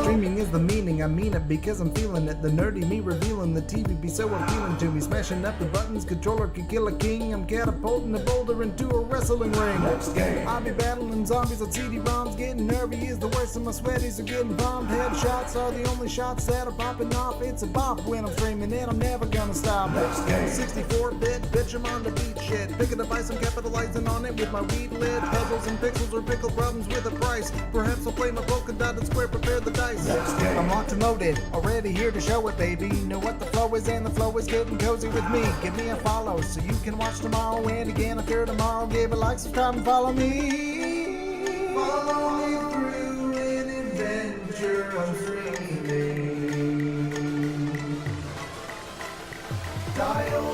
Streaming is the meaning, I mean it because I'm feeling it. The nerdy me revealing the TV be so appealing to me. Smashing up the buttons, controller could kill a king. I'm catapulting a boulder into a wrestling ring. Next game. I'll be battling zombies on CD-ROMs. Getting nervy is the worst, and my sweaties are getting bombed. Headshots are the only shots that are popping off. It's a bop when I'm streaming it, I'm never gonna stop. Next game. 64-bit, bitch, I'm on the beat shit. Pick a device, I'm capitalizing on it with my weed lid. Puzzles and pixels or pickle problems with a price. Perhaps I'll play my polka dotted square, prepare the dice. I'm locked and loaded, already here to show it, baby. Know what the flow is, and the flow is getting cozy with me. Give me a follow so you can watch tomorrow and again after tomorrow. Give a like, subscribe, and follow me. Follow me through an adventure of streaming. Dial.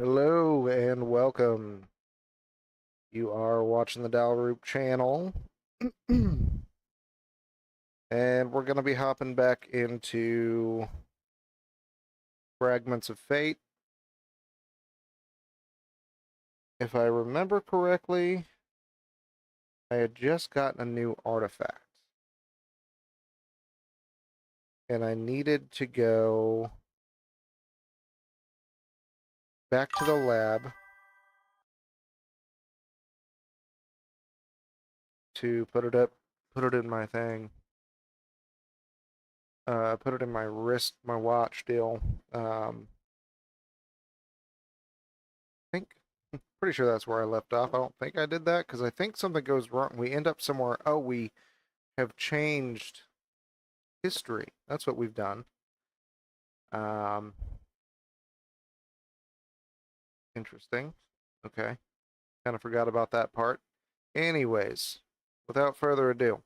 Hello and welcome. You are watching the Dalroop channel. And we're going to be hopping back into Fragments of Fate. If I remember correctly, I had just gotten a new artifact. And I needed to go back to the lab to put it in my thing. Put it in my wrist, my watch deal. I'm pretty sure that's where I left off. I don't think I did that because I think something goes wrong. We end up somewhere. Oh, we have changed history. That's what we've done. Interesting. Okay. Kind of forgot about that part. Anyways, without further ado.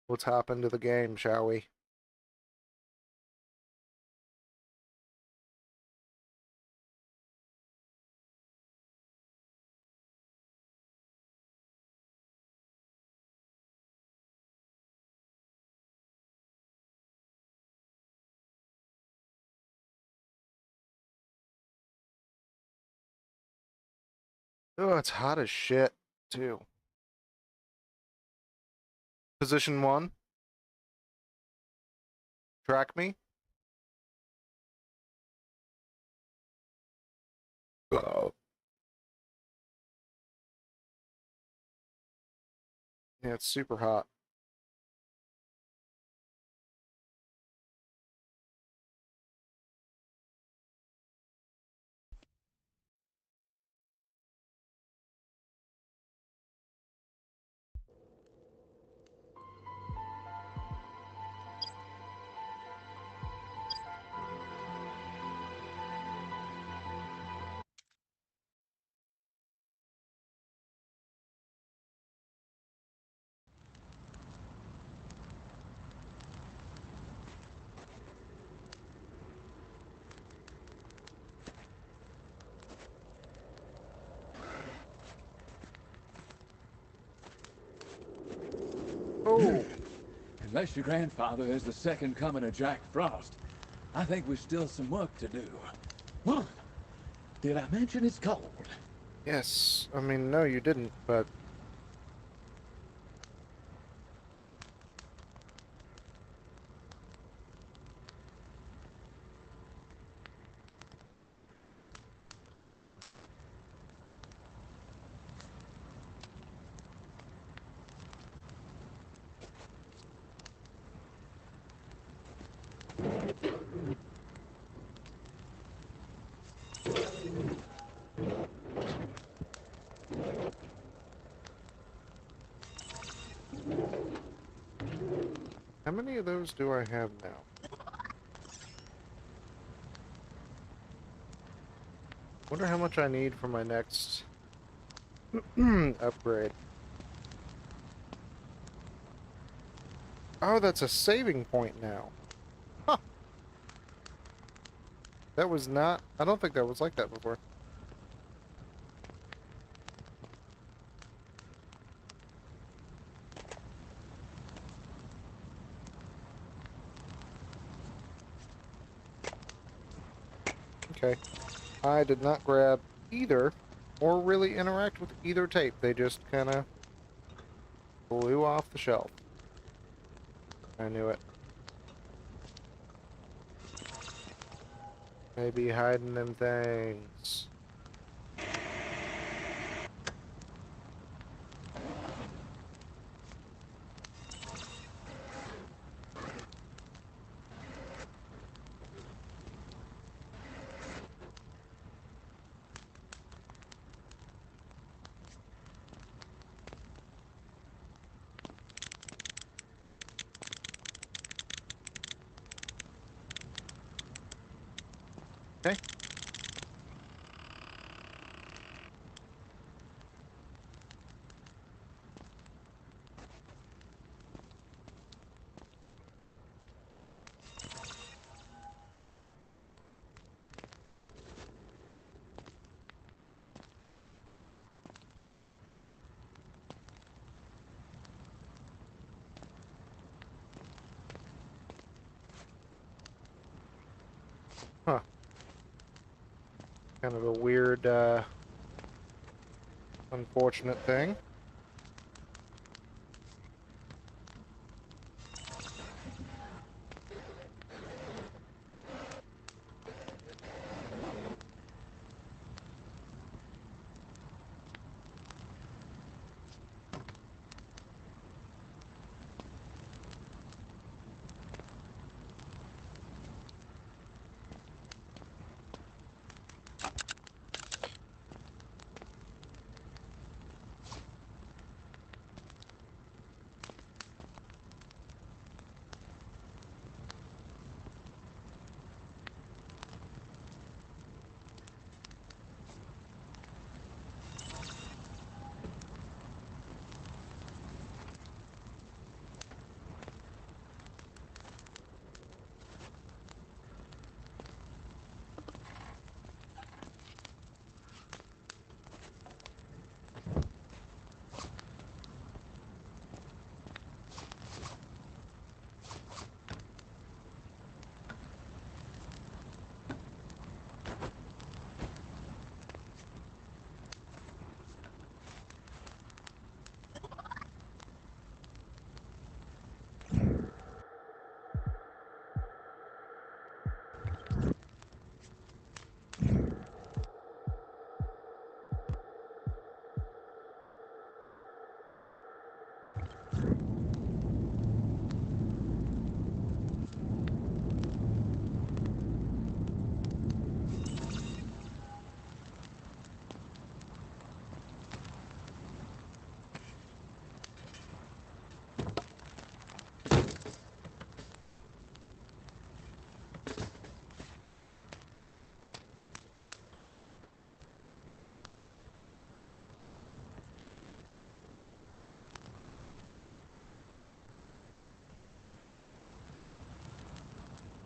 Let's hop into the game, shall we? Oh, it's hot as shit, too. Position 1. Track me. Oh. Yeah, it's super hot. Oh. Unless your grandfather is the second coming of Jack Frost, I think we've still some work to do. Well, did I mention it's cold? Yes. I mean, no, you didn't, but... How many of those do I have now? Wonder how much I need for my next upgrade. Oh, that's a saving point now. Huh. That was not... I don't think that was like that before. Okay. I did not grab either or really interact with either tape. They just kind of flew off the shelf. I knew it. Maybe hiding them things. Okay. Huh. Kind of a weird, unfortunate thing.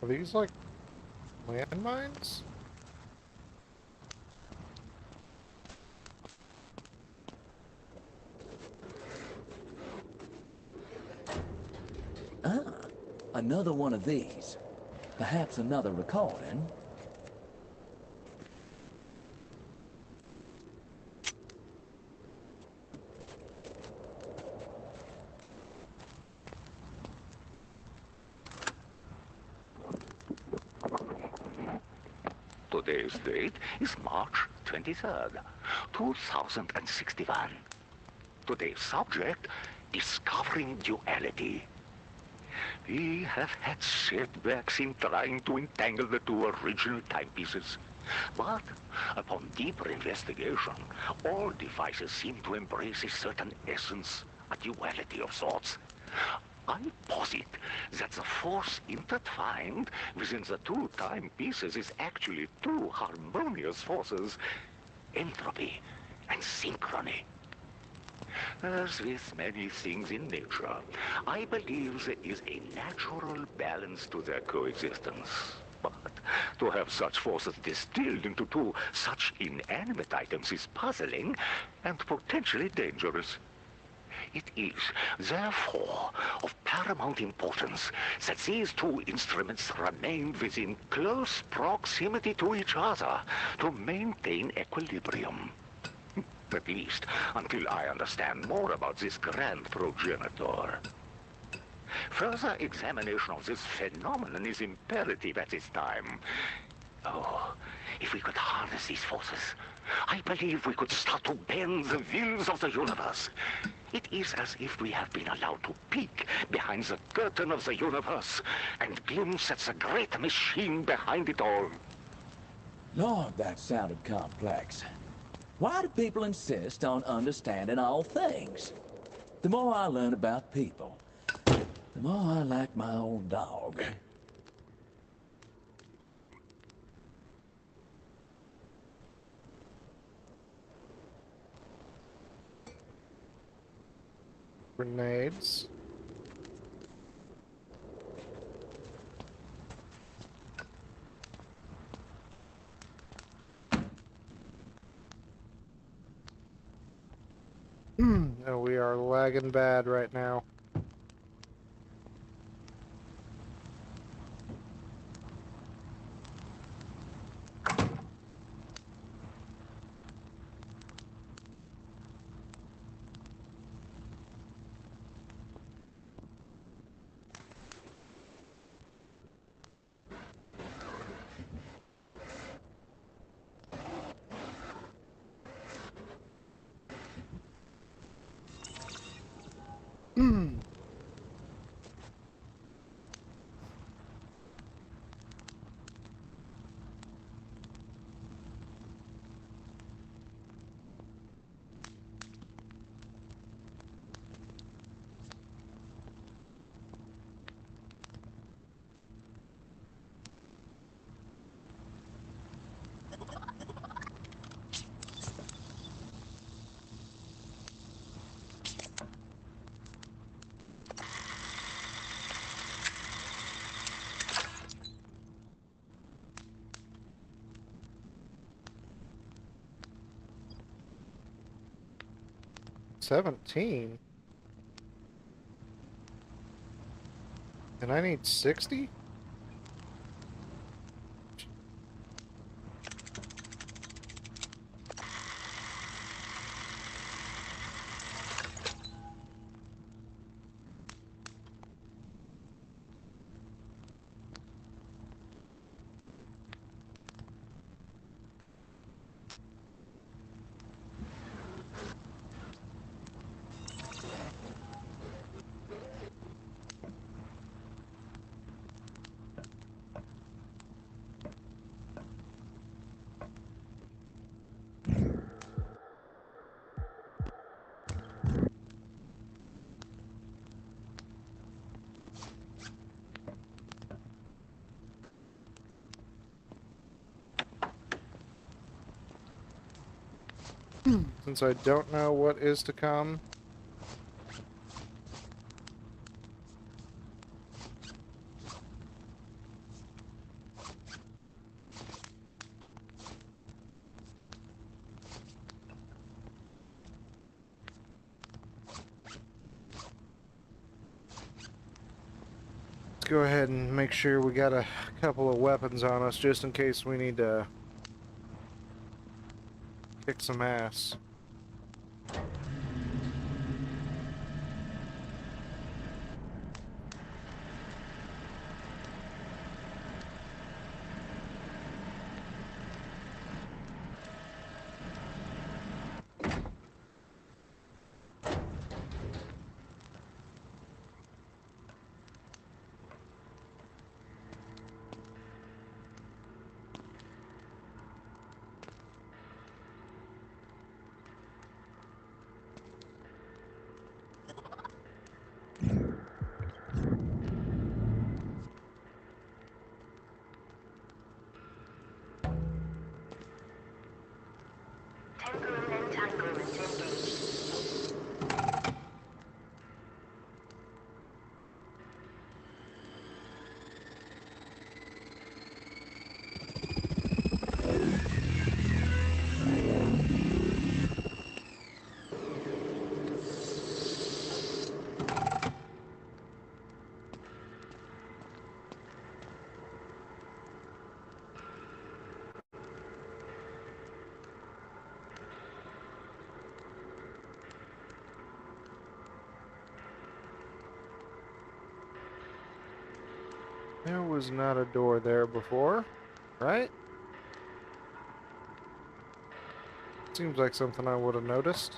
Are these like landmines? Ah, another one of these. Perhaps another recording. Today's date is March 23rd, 2061. Today's subject, discovering duality. We have had setbacks in trying to entangle the two original timepieces. But upon deeper investigation, all devices seem to embrace a certain essence, a duality of sorts. I posit that the force intertwined within the two timepieces is actually two harmonious forces, entropy and synchrony. As with many things in nature, I believe there is a natural balance to their coexistence. But to have such forces distilled into two such inanimate items is puzzling and potentially dangerous. It is, therefore, of paramount importance that these two instruments remain within close proximity to each other to maintain equilibrium. At least, until I understand more about this grand progenitor. Further examination of this phenomenon is imperative at this time. Oh, if we could harness these forces, I believe we could start to bend the wheels of the universe. It is as if we have been allowed to peek behind the curtain of the universe and glimpse at the great machine behind it all. Lord, that sounded complex. Why do people insist on understanding all things? The more I learn about people, the more I like my own dog. Grenades. Oh, we are lagging bad right now. $17? And I need 60? Since I don't know what is to come. Let's go ahead and make sure we got a couple of weapons on us just in case we need to kick some ass. There was not a door there before, right? Seems like something I would have noticed.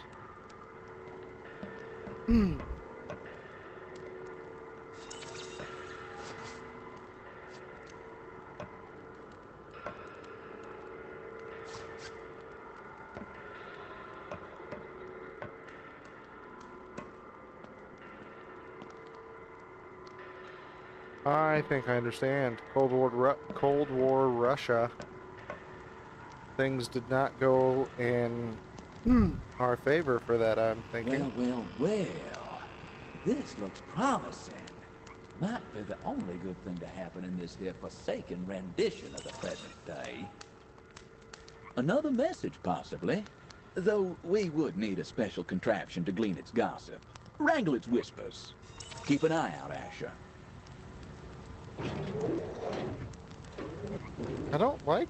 I think I understand. Cold War Russia. Things did not go in our favor for that, I'm thinking. Well. This looks promising. Might be the only good thing to happen in this here forsaken rendition of the present day. Another message, possibly. Though we would need a special contraption to glean its gossip. Wrangle its whispers. Keep an eye out, Asher. I don't like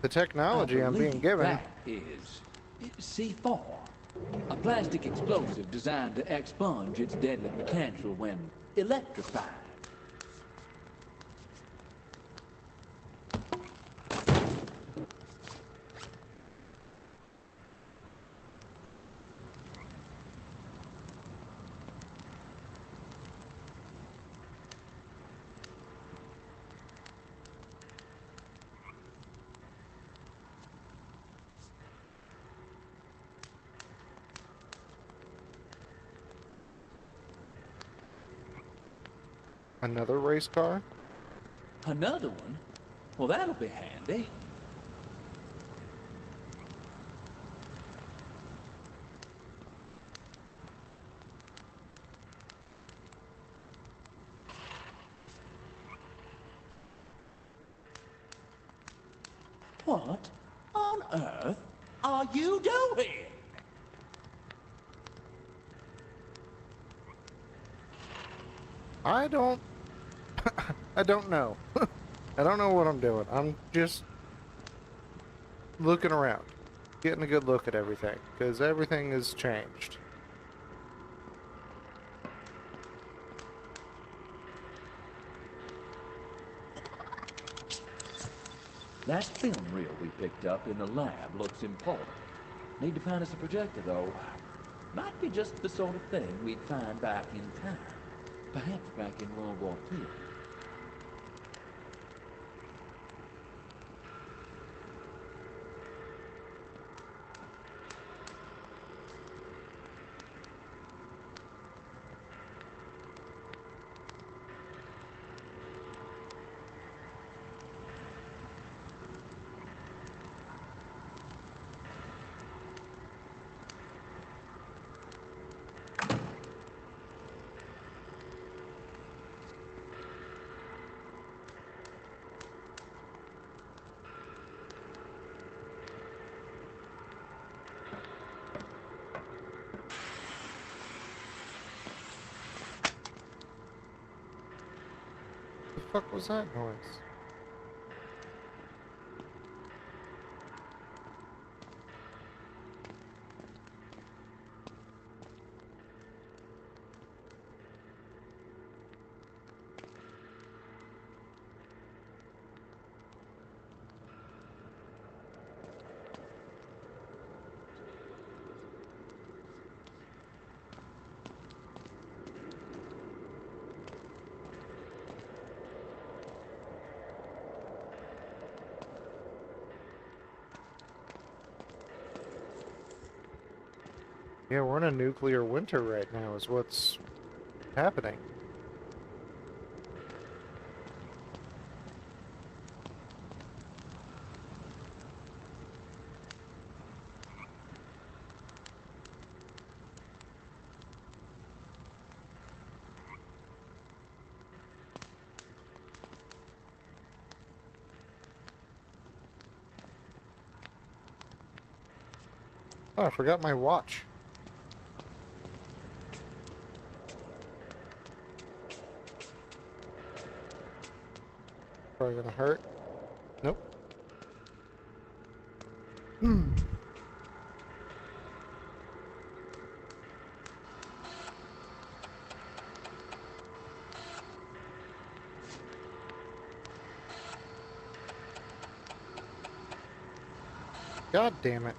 the technology I'm being given. That is C4. A plastic explosive designed to expunge its deadly potential when electrified. Another race car? Another one? Well, that'll be handy. What on earth are you doing? I don't... I don't know. I don't know what I'm doing. I'm just looking around. Getting a good look at everything. Because everything has changed. That film reel we picked up in the lab looks important. Need to find us a projector, though. Might be just the sort of thing we'd find back in time. Perhaps back in World War II. The fuck was that noise? Yeah, we're in a nuclear winter right now is what's happening. Oh, I forgot my watch. Probably gonna hurt. Nope. God damn it.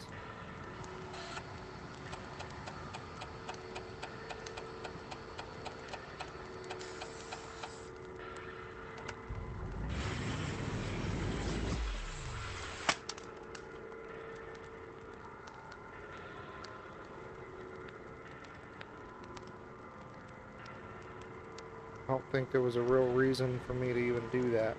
I don't think there was a real reason for me to even do that.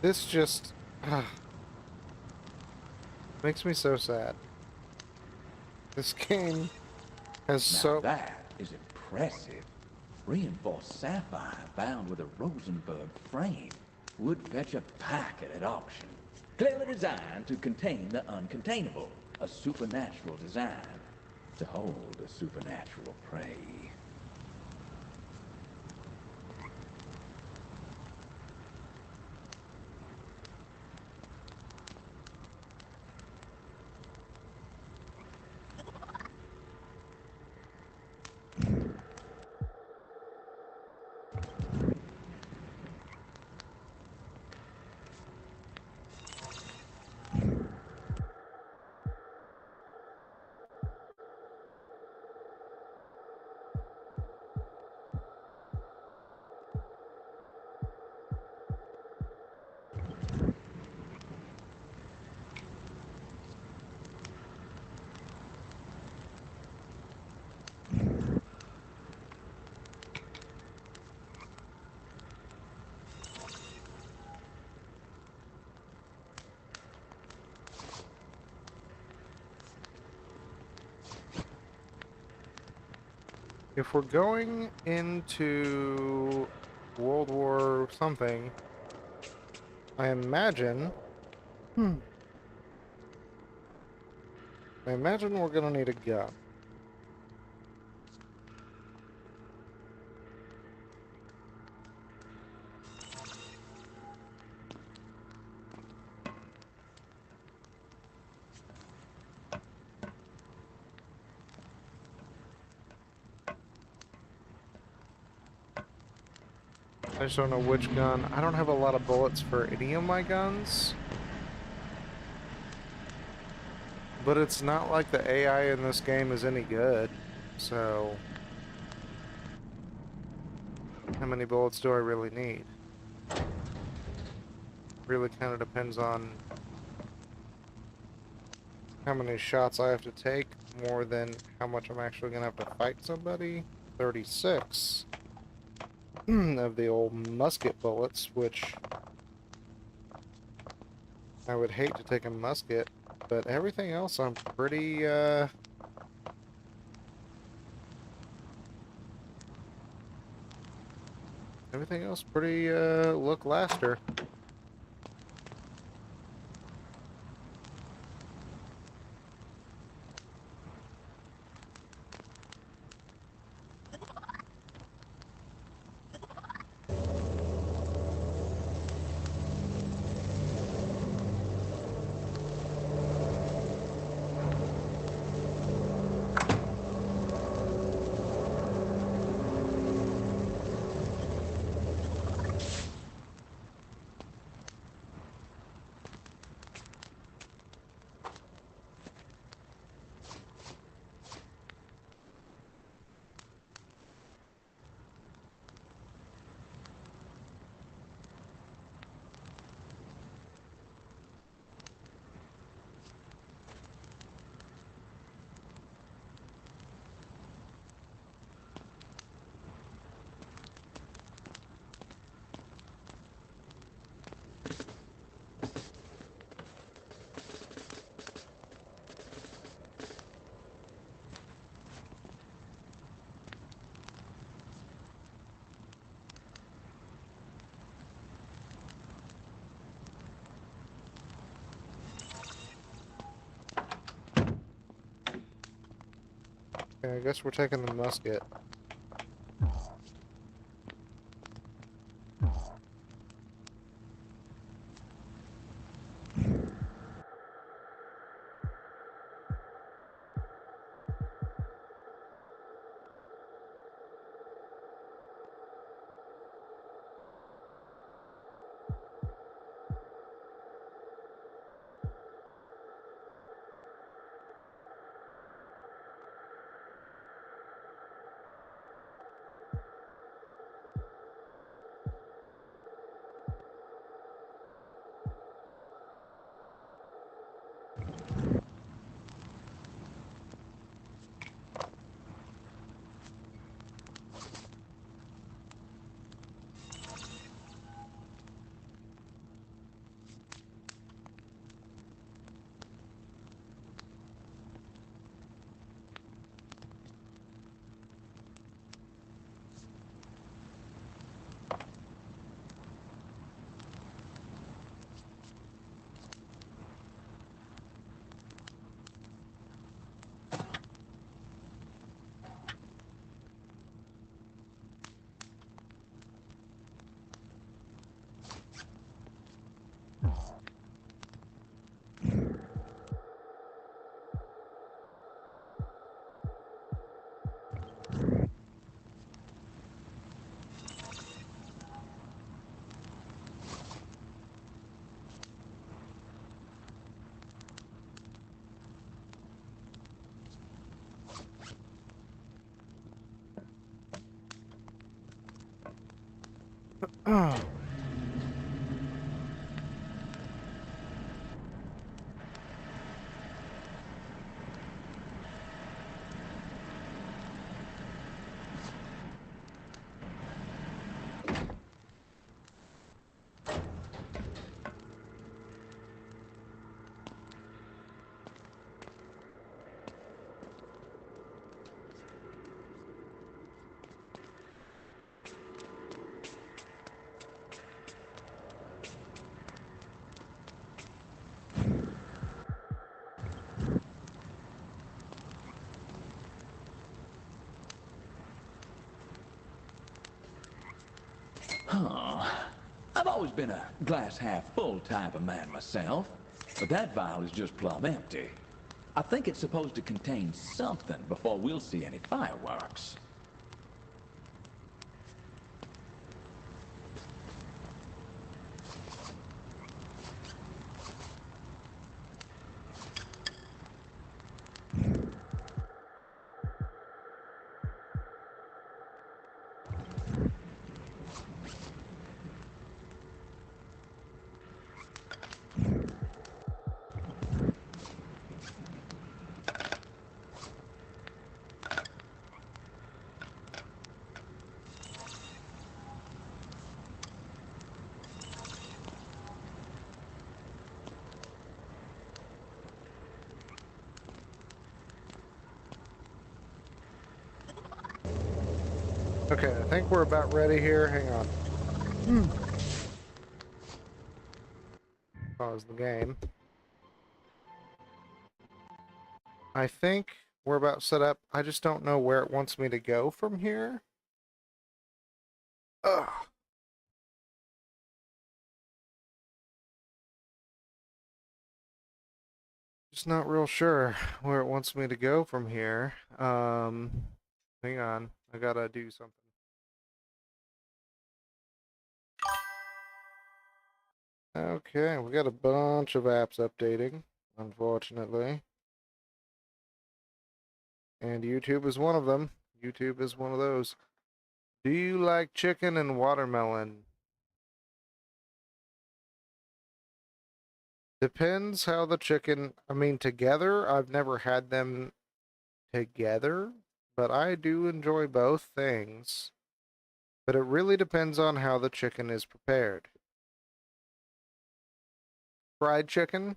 This just makes me so sad. This game has Now so... that is impressive. Reinforced sapphire bound with a Rosenberg frame would fetch a packet at auction. Clearly designed to contain the uncontainable. A supernatural design to hold a supernatural prey. If we're going into World War something, I imagine... I imagine we're gonna need a gun. I just don't know which gun. I don't have a lot of bullets for any of my guns. But it's not like the AI in this game is any good. So... how many bullets do I really need? Really kind of depends on how many shots I have to take, more than how much I'm actually going to have to fight somebody. 36 of the old musket bullets, which I would hate to take a musket, but everything else I'm pretty, everything else pretty, look-laster. Okay, I guess we're taking the musket. Oh. I've always been a glass half full type of man myself, but that vial is just plumb empty. I think it's supposed to contain something before we'll see any fireworks. Okay, I think we're about ready here. Hang on. Pause the game. I think we're about set up. I just don't know where it wants me to go from here. Ugh. Just not real sure where it wants me to go from here. Hang on. I gotta do something. Okay, we got a bunch of apps updating, unfortunately. And YouTube is one of them. YouTube is one of those. Do you like chicken and watermelon? Depends how the chicken, I mean, together, I've never had them together, but I do enjoy both things. But it really depends on how the chicken is prepared. Fried chicken,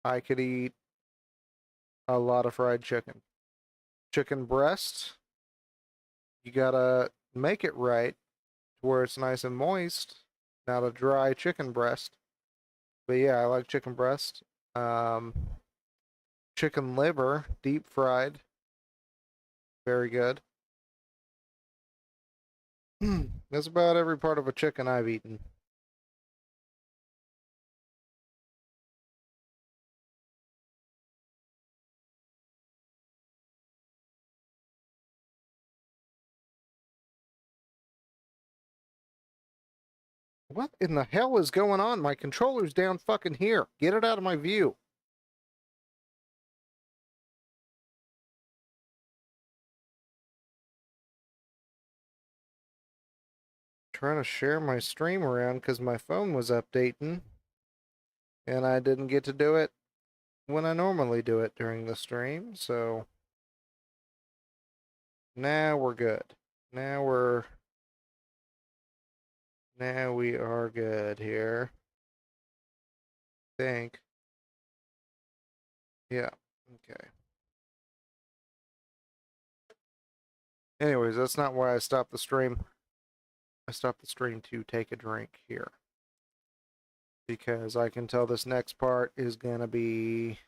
I could eat a lot of fried chicken. Chicken breast, you gotta make it right to where it's nice and moist, not a dry chicken breast. But yeah, I like chicken breast. Chicken liver, deep fried, very good. That's about every part of a chicken I've eaten. What in the hell is going on? My controller's down fucking here. Get it out of my view. Trying to share my stream around because my phone was updating. And I didn't get to do it when I normally do it during the stream, so now we're good. Now we are good here. Think. Yeah. Okay. Anyways, that's not why I stopped the stream. I stopped the stream to take a drink here. Because I can tell this next part is gonna be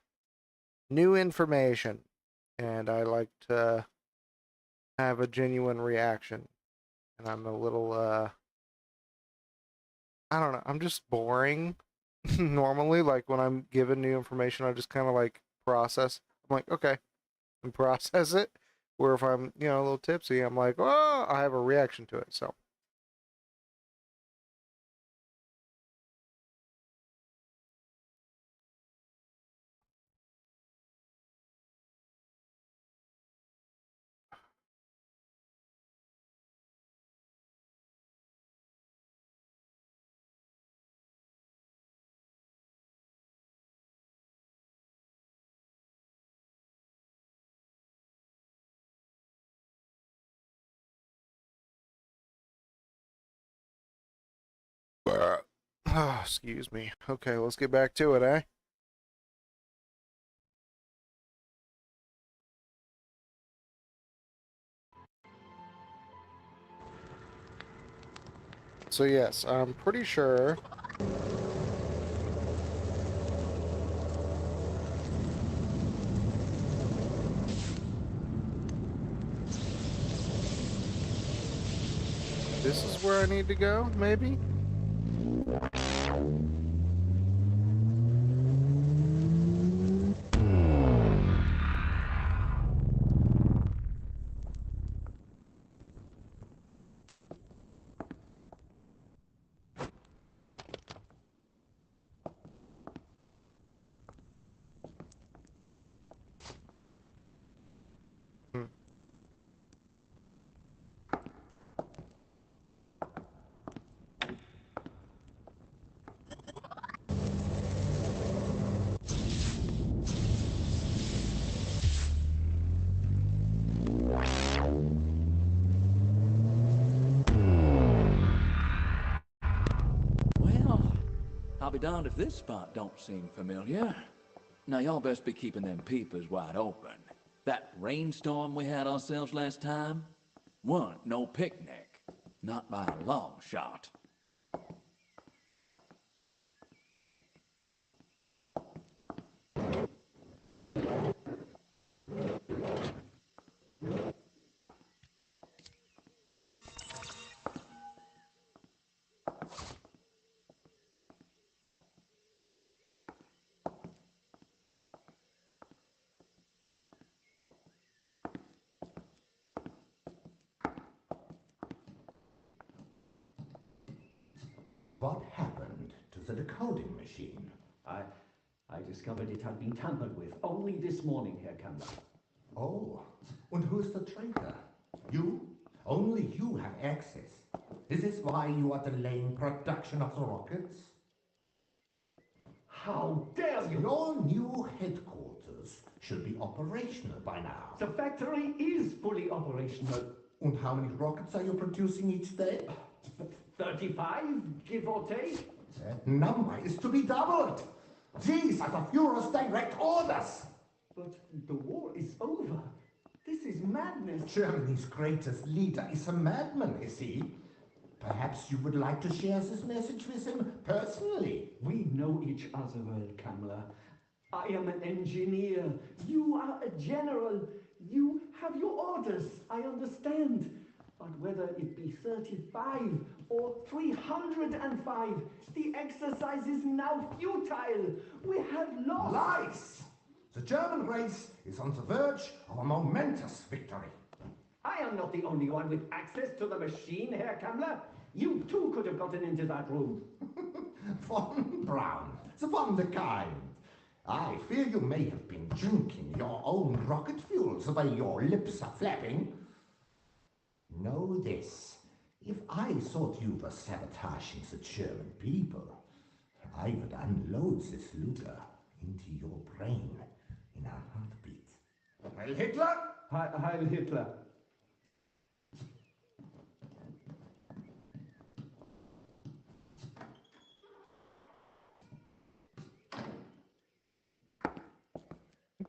new information. And I like to have a genuine reaction. And I'm a little I don't know, I'm just boring normally. Like when I'm given new information, I just kind of like process. I'm like, okay, and process it. Where if I'm, a little tipsy, I'm like, oh, I have a reaction to it. So Oh, excuse me. Okay, let's get back to it, eh? So yes, I'm pretty sure this is where I need to go, maybe? Hmm. Well, I'll be darned if this spot don't seem familiar. Now, y'all best be keeping them peepers wide open. That rainstorm we had ourselves last time? Wasn't no picnic. Not by a long shot. What happened to the decoding machine? I discovered it had been tampered with only this morning, Herr Kammler. Oh, and who's the traitor? You? Only you have access. Is this why you are delaying production of the rockets? How dare you! Your new headquarters should be operational by now. The factory is fully operational. And how many rockets are you producing each day? 35, give or take. That number is to be doubled. These are the Führer's direct orders. But the war is over. This is madness. Germany's greatest leader is a madman, is he? Perhaps you would like to share this message with him personally. We know each other well, Kammler. I am an engineer. You are a general. You have your orders. I understand. But whether it be 35 or 305, the exercise is now futile. We have lost. Lies! The German race is on the verge of a momentous victory. I am not the only one with access to the machine, Herr Kammler. You too could have gotten into that room. Von Braun, the kind. I fear you may have been drinking your own rocket fuel the way your lips are flapping. Know this. If I thought you were sabotaging the German people, I would unload this Luger into your brain in a heartbeat. Heil Hitler! Heil Hitler.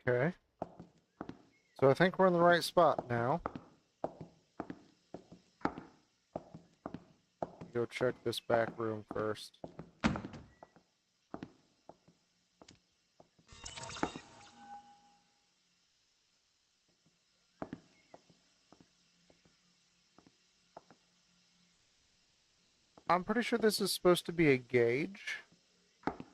Okay. So I think we're in the right spot now. Go check this back room first. I'm pretty sure this is supposed to be a gauge,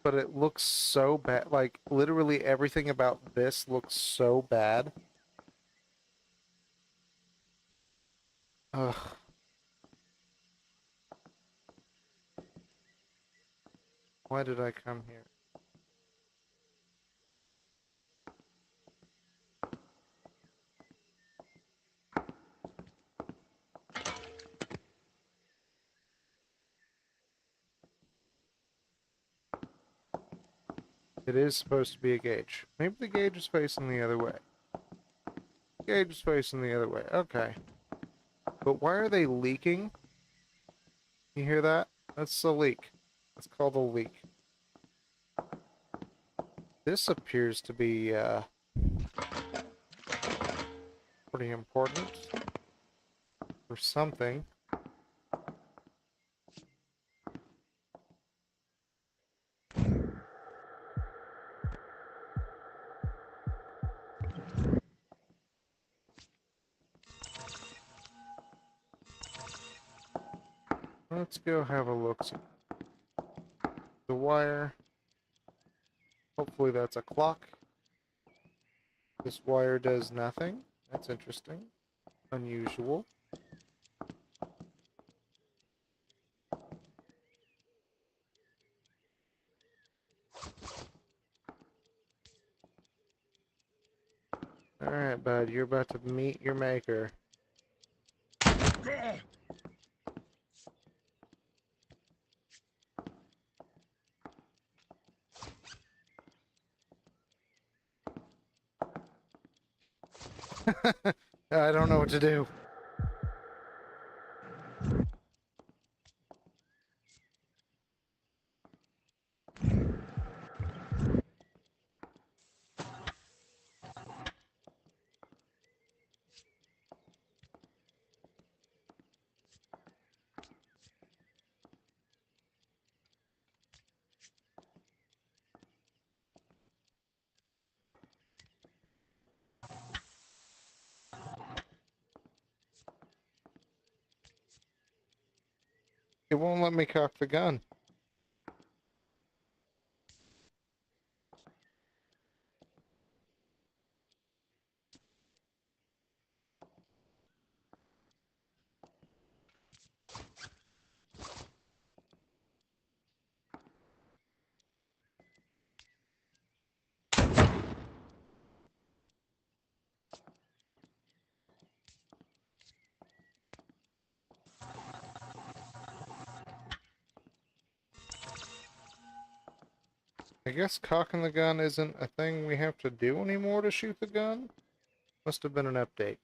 but it looks so bad. Like, literally everything about this looks so bad. Ugh. Why did I come here? It is supposed to be a gauge. Maybe the gauge is facing the other way. Gauge is facing the other way. Okay. But why are they leaking? You hear that? That's the leak. It's called a leak. This appears to be pretty important for something. Let's go have a look. The wire. Hopefully that's a clock. This wire does nothing. That's interesting. Unusual. Alright, bud, you're about to meet your maker. I don't know what to do. It won't let me cock the gun. I guess cocking the gun isn't a thing we have to do anymore to shoot the gun? Must have been an update.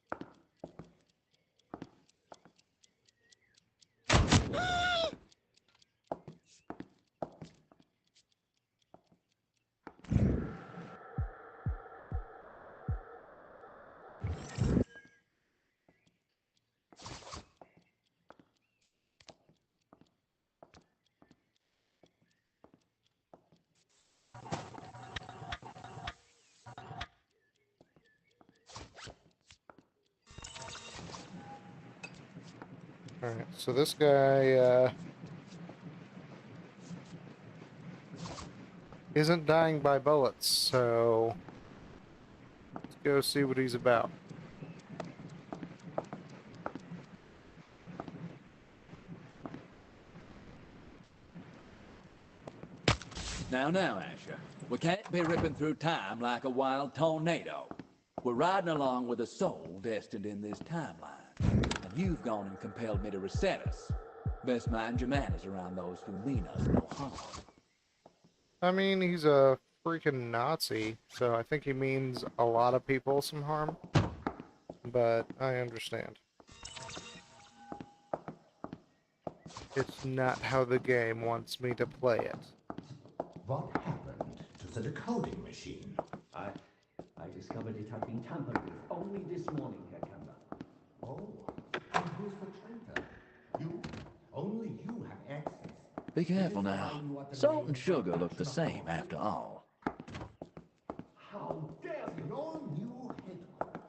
Alright, so this guy, isn't dying by bullets, so let's go see what he's about. Now, Asher, we can't be ripping through time like a wild tornado. We're riding along with a soul destined in this timeline. And you've gone and compelled me to reset us. Best mind your manners around those who mean us no harm. I mean, he's a freaking Nazi, so I think he means a lot of people some harm. But I understand. It's not how the game wants me to play it. What happened to the decoding machine? I discovered it had been tampered with only this morning, Herr Kambler. Oh, and who's the traitor? You? Only you have access. Be careful now. Salt and sugar look the same after all. How dare you! Your new headquarters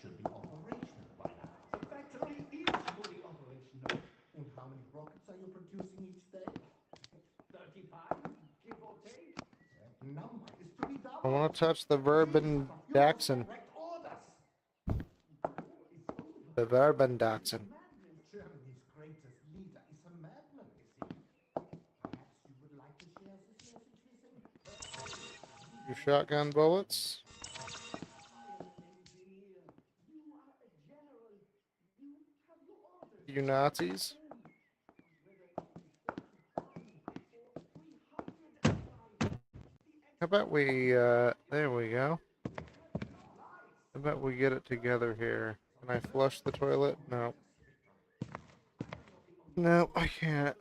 should be operational by now. The factory is fully operational. And how many rockets are you producing each day? 35, give or take. That number is to be doubled. I want to touch the Verben Daxon. Direct orders. The Verben Daxon. Germany's greatest leader is a madman, you see. Perhaps you would like to share this message with him? Your shotgun bullets. You Nazis. How about we, there we go. How about we get it together here? Can I flush the toilet? No. No, I can't.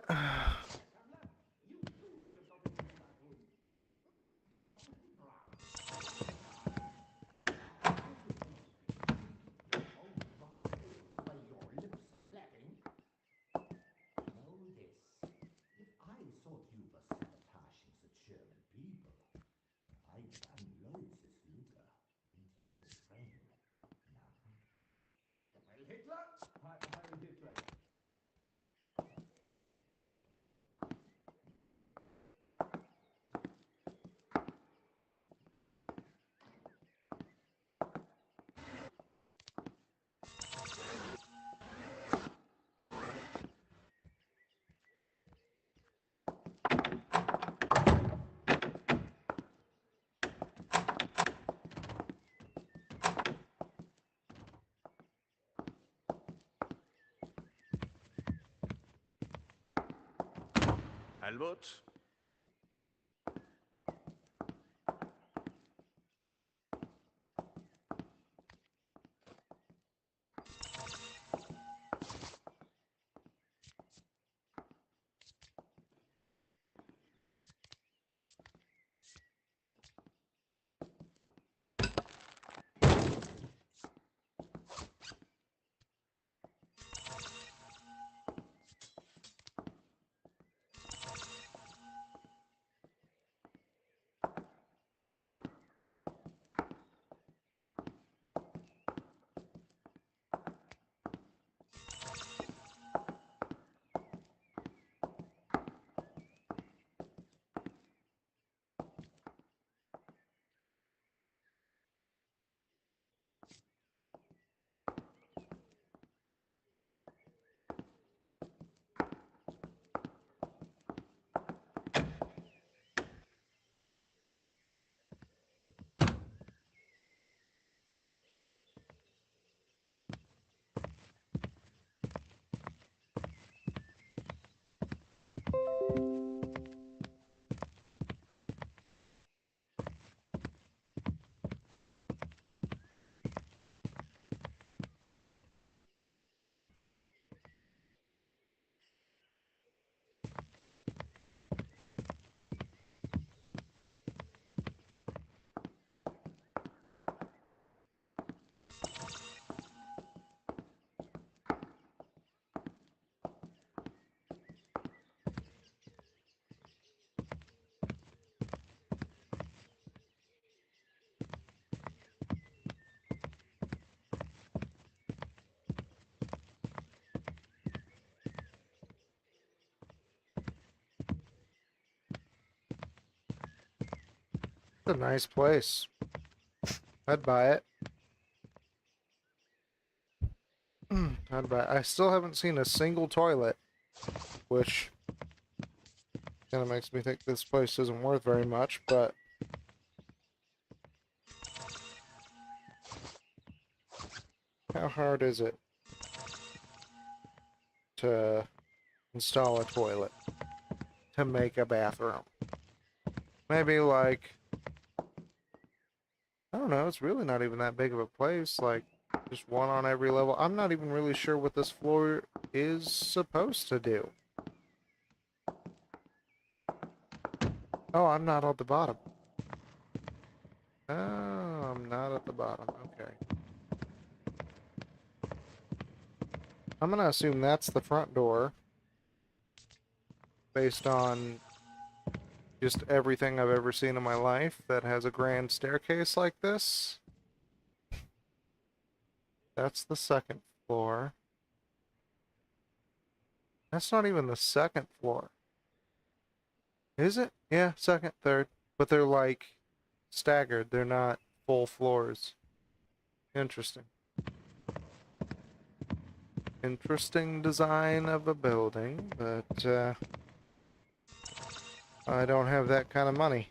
Albert? It's a nice place. I'd buy it. I'd buy it. I still haven't seen a single toilet, which kind of makes me think this place isn't worth very much, but how hard is it to install a toilet, to make a bathroom? Maybe like, I don't know, it's really not even that big of a place, like just one on every level. I'm not even really sure what this floor is supposed to do. Oh, I'm not at the bottom. Oh, I'm not at the bottom. Okay. I'm gonna assume that's the front door, based on just everything I've ever seen in my life that has a grand staircase like this. That's the second floor. That's not even the second floor. Is it? Yeah, second, third. But they're like staggered. They're not full floors. Interesting. Interesting design of a building, but I don't have that kind of money.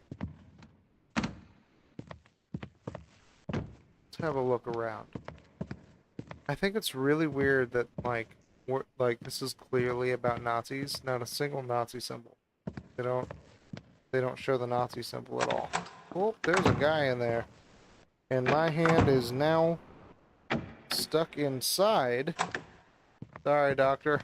Let's have a look around. I think it's really weird that like this is clearly about Nazis. Not a single Nazi symbol. They don't show the Nazi symbol at all. Oh, there's a guy in there. And my hand is now stuck inside. Sorry, doctor.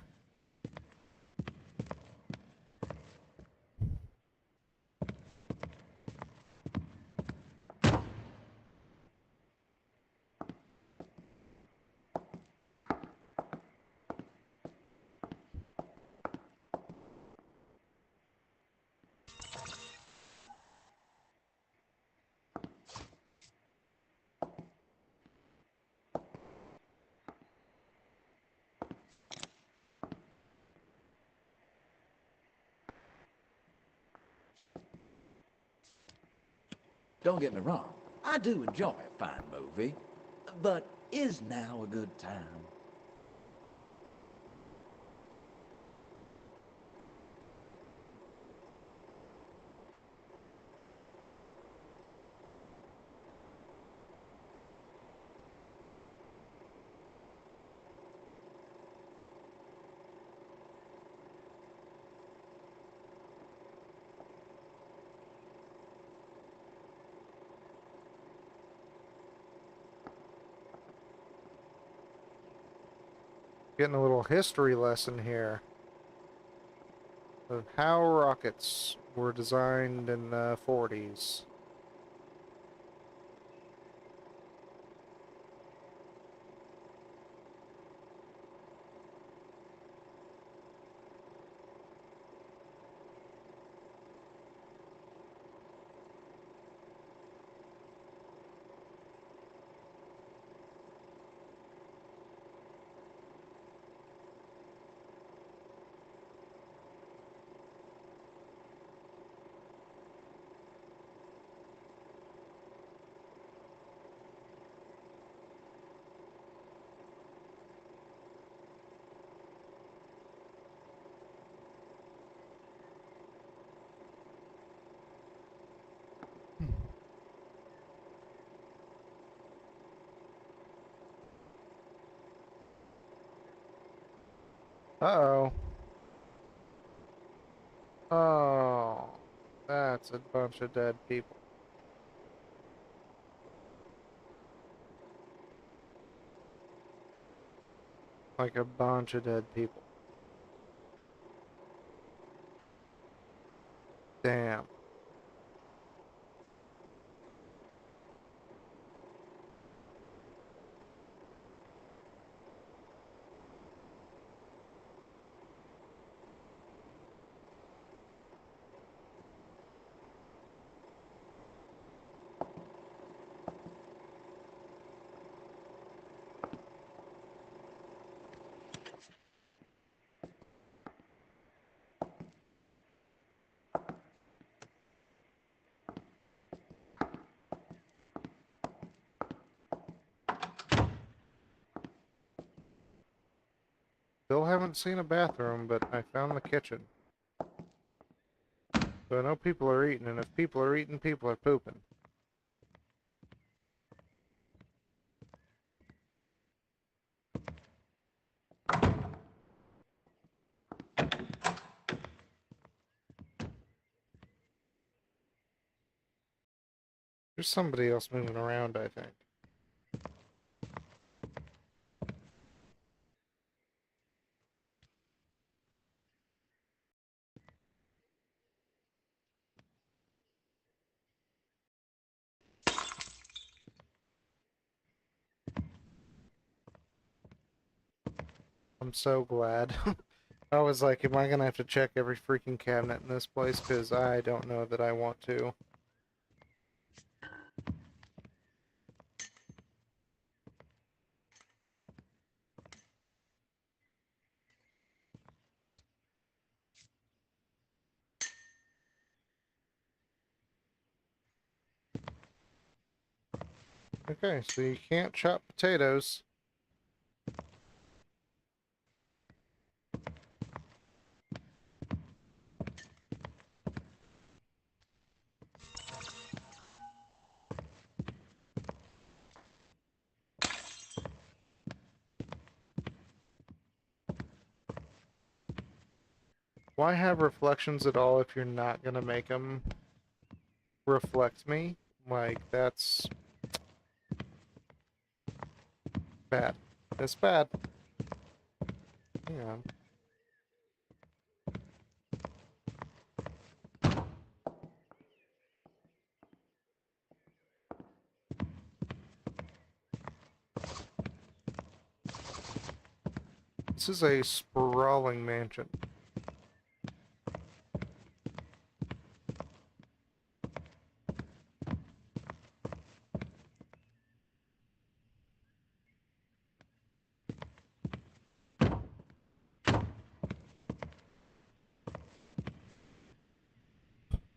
Don't get me wrong, I do enjoy a fine movie, but is now a good time? Getting a little history lesson here of how rockets were designed in the 40s. Uh-oh. Oh, that's a bunch of dead people. Like a bunch of dead people. Damn. Still haven't seen a bathroom, but I found the kitchen. So I know people are eating, and if people are eating, people are pooping. There's somebody else moving around, I think. I'm so glad. I was like, am I gonna have to check every freaking cabinet in this place? Because I don't know that I want to. Okay, so you can't chop potatoes. Why have reflections at all if you're not gonna make them reflect me? Like, that's bad. That's bad. Hang on. This is a sprawling mansion.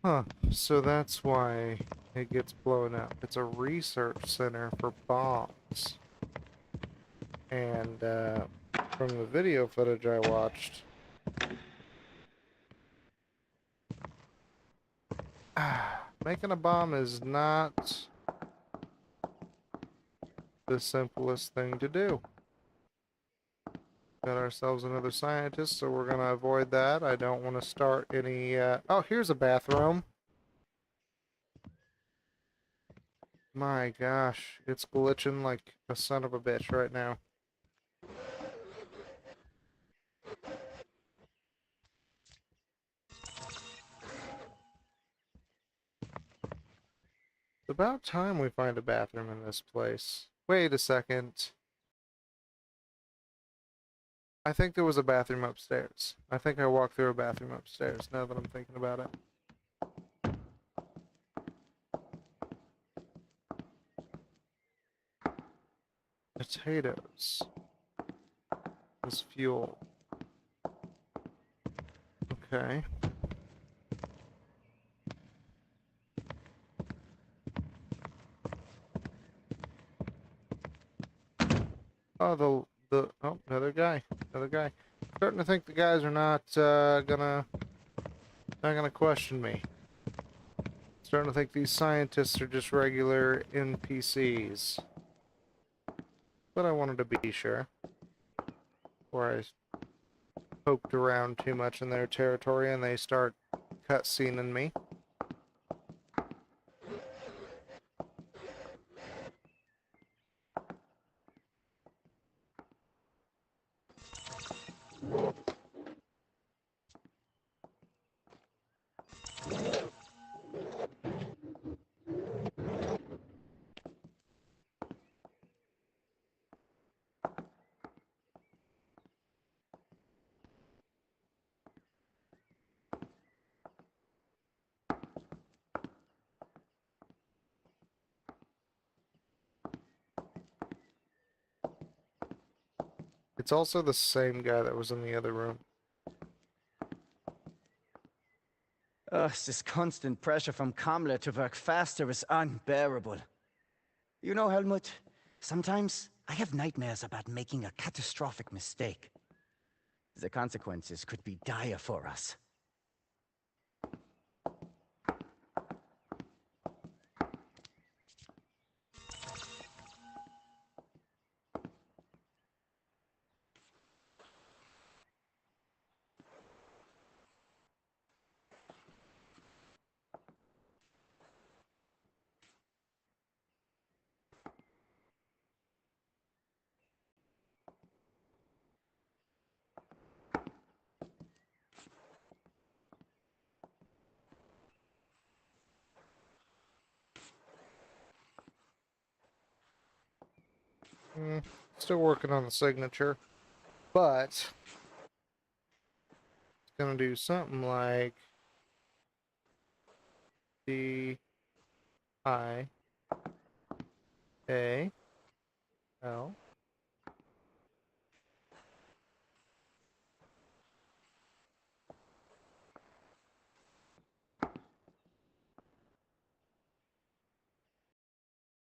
Huh, so that's why it gets blown up. It's a research center for bombs. And, from the video footage I watched, making a bomb is not the simplest thing to do. Got ourselves another scientist, so we're gonna avoid that. I don't want to start any, oh, here's a bathroom. My gosh, it's glitching like a son of a bitch right now. It's about time we find a bathroom in this place. Wait a second. I think there was a bathroom upstairs. I think I walked through a bathroom upstairs, now that I'm thinking about it. Potatoes. As fuel. Okay. Oh, oh, another guy. Starting to think the guys are not gonna question me. Starting to think these scientists are just regular NPCs. But I wanted to be sure before I poked around too much in their territory and they start cutscening me. It's also the same guy that was in the other room. This constant pressure from Kamla to work faster is unbearable. You know, Helmut, sometimes I have nightmares about making a catastrophic mistake. The consequences could be dire for us. Still working on the signature, but it's gonna do something like D-I-A-L.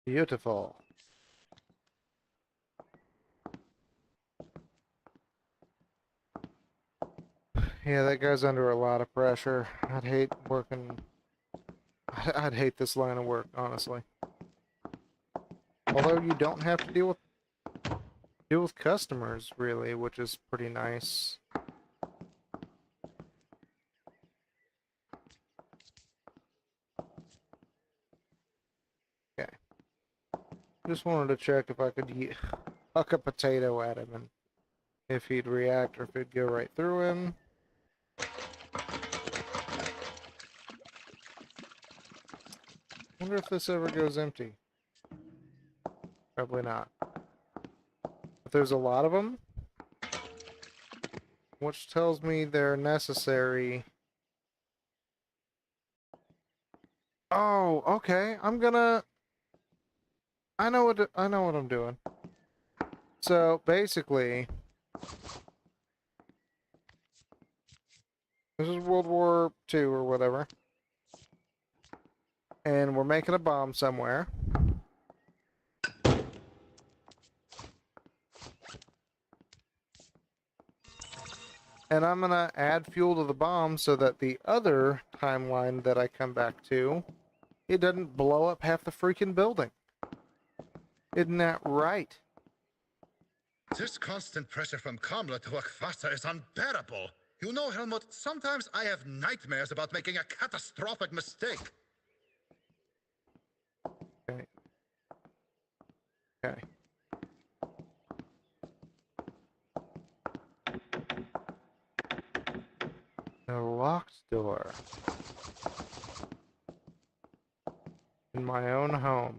Beautiful. Yeah, that guy's under a lot of pressure. I'd hate working... I'd hate this line of work, honestly. Although you don't have to deal with customers, really, which is pretty nice. Okay. Just wanted to check if I could huck a potato at him and if he'd react or if it'd go right through him. Wonder if this ever goes empty. Probably not. But there's a lot of them, which tells me they're necessary. Oh, okay. I know what I'm doing. So basically, this is World War II or whatever, and we're making a bomb somewhere. And I'm gonna add fuel to the bomb so that the other timeline that I come back to, it doesn't blow up half the freaking building. Isn't that right? This constant pressure from Kamla to work faster is unbearable. You know, Helmut, sometimes I have nightmares about making a catastrophic mistake. Okay. Okay. A locked door. in my own home.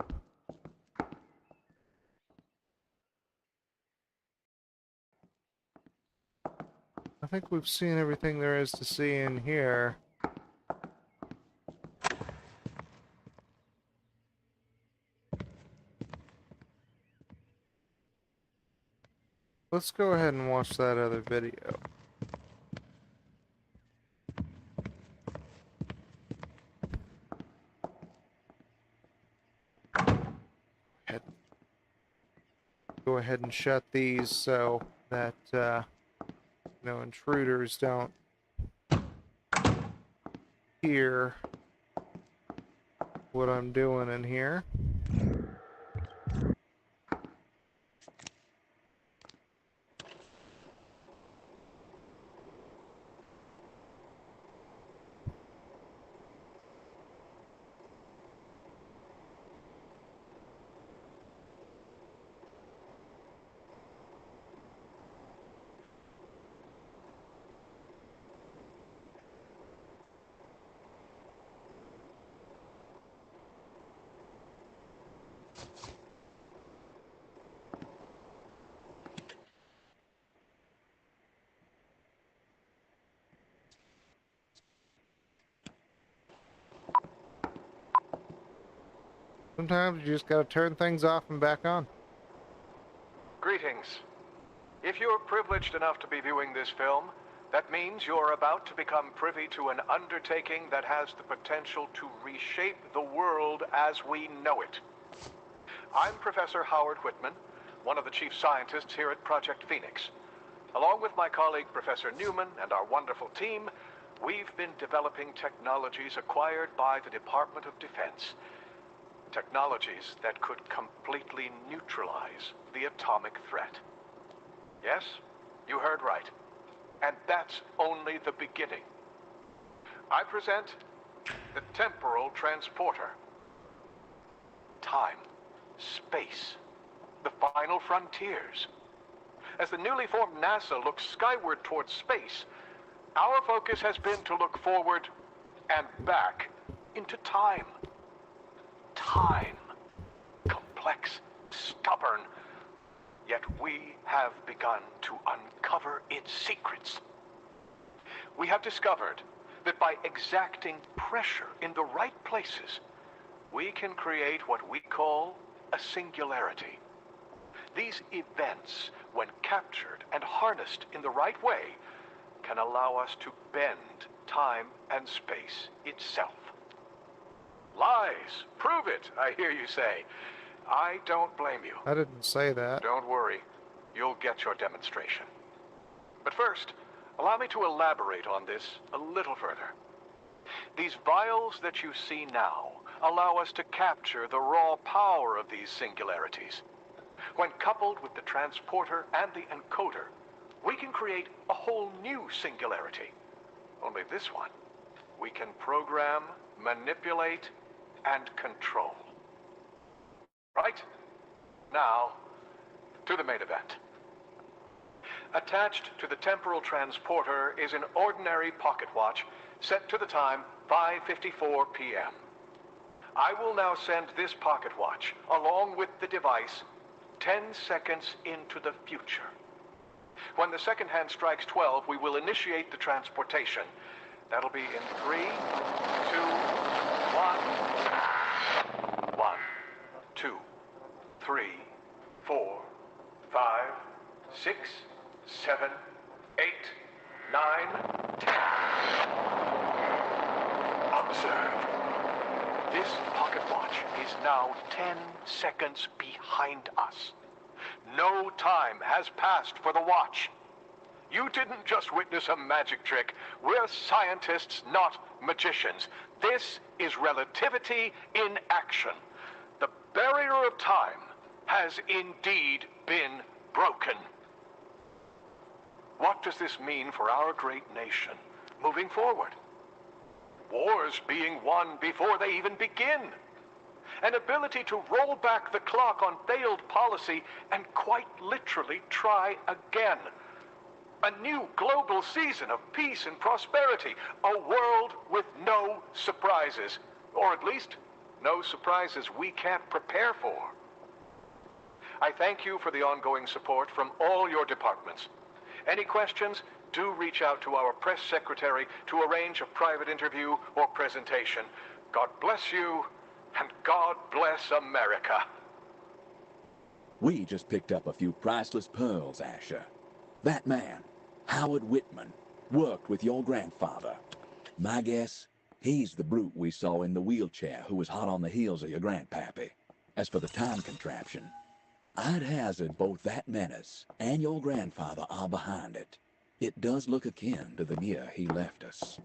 I think we've seen everything there is to see in here. Let's go ahead and watch that other video. Go ahead and shut these so that no intruders don't hear what I'm doing in here. Sometimes you just gotta turn things off and back on. Greetings. If you're privileged enough to be viewing this film, that means you're about to become privy to an undertaking that has the potential to reshape the world as we know it. I'm Professor Howard Whitman, one of the chief scientists here at Project Phoenix. Along with my colleague Professor Newman and our wonderful team, we've been developing technologies acquired by the Department of Defense. Technologies that could completely neutralize the atomic threat. Yes, you heard right. And that's only the beginning. I present the Temporal Transporter. Time, space, the final frontiers. As the newly formed NASA looks skyward towards space, our focus has been to look forward and back into time. Time. Complex, stubborn, yet we have begun to uncover its secrets. We have discovered that by exacting pressure in the right places, we can create what we call a singularity. These events, when captured and harnessed in the right way, can allow us to bend time and space itself. Lies! Prove it, I hear you say. I don't blame you. I didn't say that. Don't worry. You'll get your demonstration. But first, allow me to elaborate on this a little further. These vials that you see now allow us to capture the raw power of these singularities. When coupled with the transporter and the encoder, we can create a whole new singularity. Only this one, we can program, manipulate, and control. Right? Now, to the main event. Attached to the temporal transporter is an ordinary pocket watch set to the time 5:54 p.m. I will now send this pocket watch, along with the device, 10 seconds into the future. When the second hand strikes 12, we will initiate the transportation. That'll be in 3, 2, 1. 1, 2, 3, 4, 5, 6, 7, 8, 9, 10. Observe. This pocket watch is now 10 seconds behind us. No time has passed for the watch. You didn't just witness a magic trick. We're scientists, not magicians. This is relativity in action. The barrier of time has indeed been broken. What does this mean for our great nation moving forward? Wars being won before they even begin. An ability to roll back the clock on failed policy and quite literally try again. A new global season of peace and prosperity. A world with no surprises. Or at least, no surprises we can't prepare for. I thank you for the ongoing support from all your departments. Any questions, do reach out to our press secretary to arrange a private interview or presentation. God bless you, and God bless America. We just picked up a few priceless pearls, Asher. That man, Howard Whitman, worked with your grandfather. My guess, he's the brute we saw in the wheelchair who was hot on the heels of your grandpappy. As for the time contraption, I'd hazard both that menace and your grandfather are behind it. It does look akin to the gear he left us.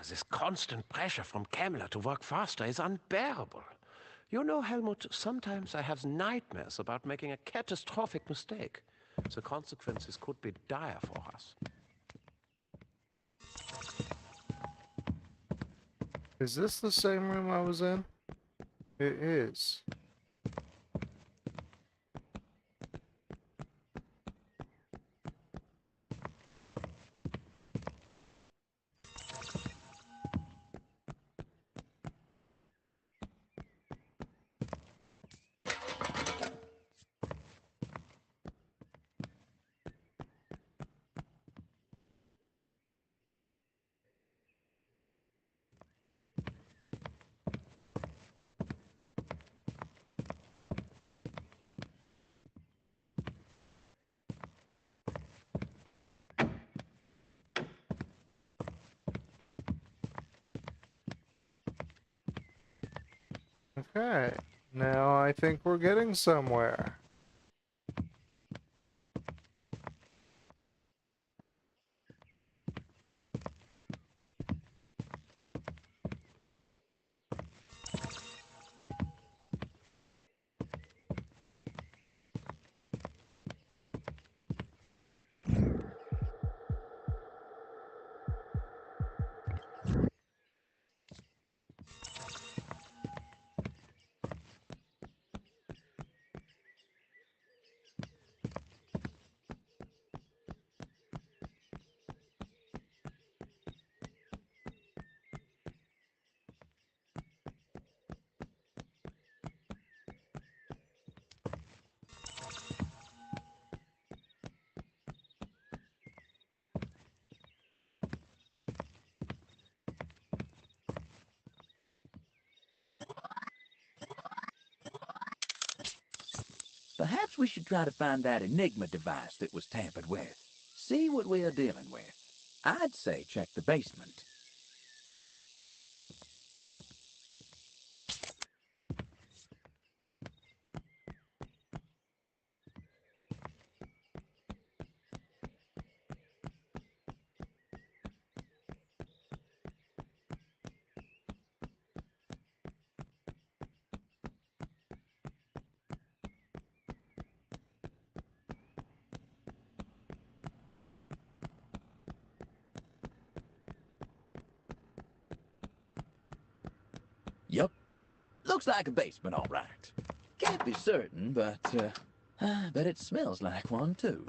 This constant pressure from Kamler to work faster is unbearable. You know, Helmut, sometimes I have nightmares about making a catastrophic mistake. The consequences could be dire for us. Is this the same room I was in? It is. Okay, now I think we're getting somewhere. Perhaps we should try to find that Enigma device that was tampered with. See what we are dealing with. I'd say check the basement. Yup. Looks like a basement, all right. Can't be certain, but I bet it smells like one, too.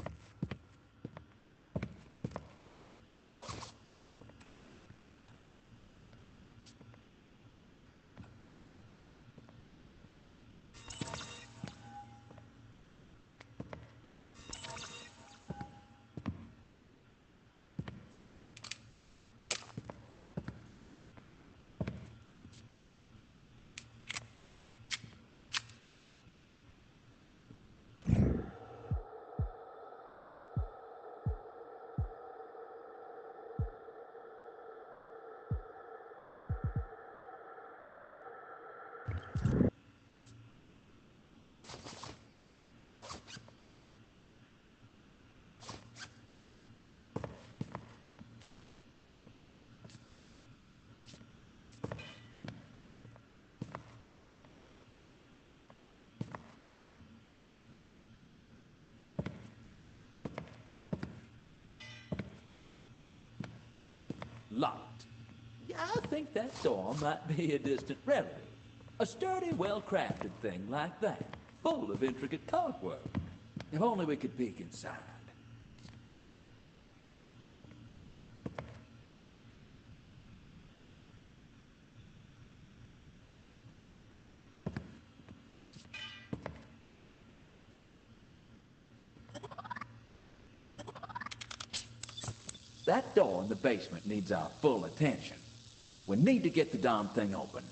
Locked. Yeah, I think that door might be a distant relative. A sturdy, well-crafted thing like that, full of intricate cardwork. If only we could peek inside. That door in the basement needs our full attention. We need to get the darn thing open.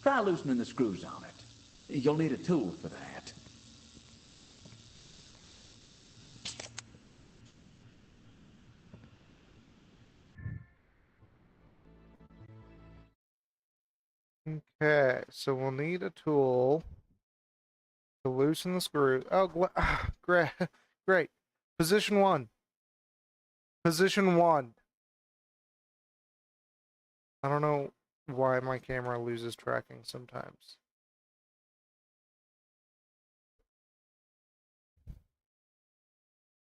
Try loosening the screws on it. You'll need a tool for that. Okay, so we'll need a tool to loosen the screws. Oh, great. Great. Position 1. Position 1. I don't know why my camera loses tracking sometimes.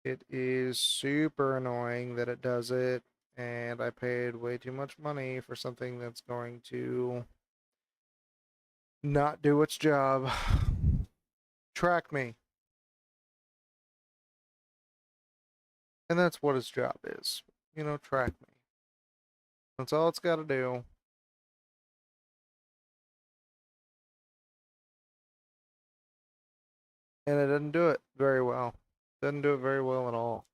It is super annoying that it does it, and I paid way too much money for something that's going to not do its job. Track me. And that's what its job is. You know, track me. That's all it's got to do. And it doesn't do it very well. Doesn't do it very well at all.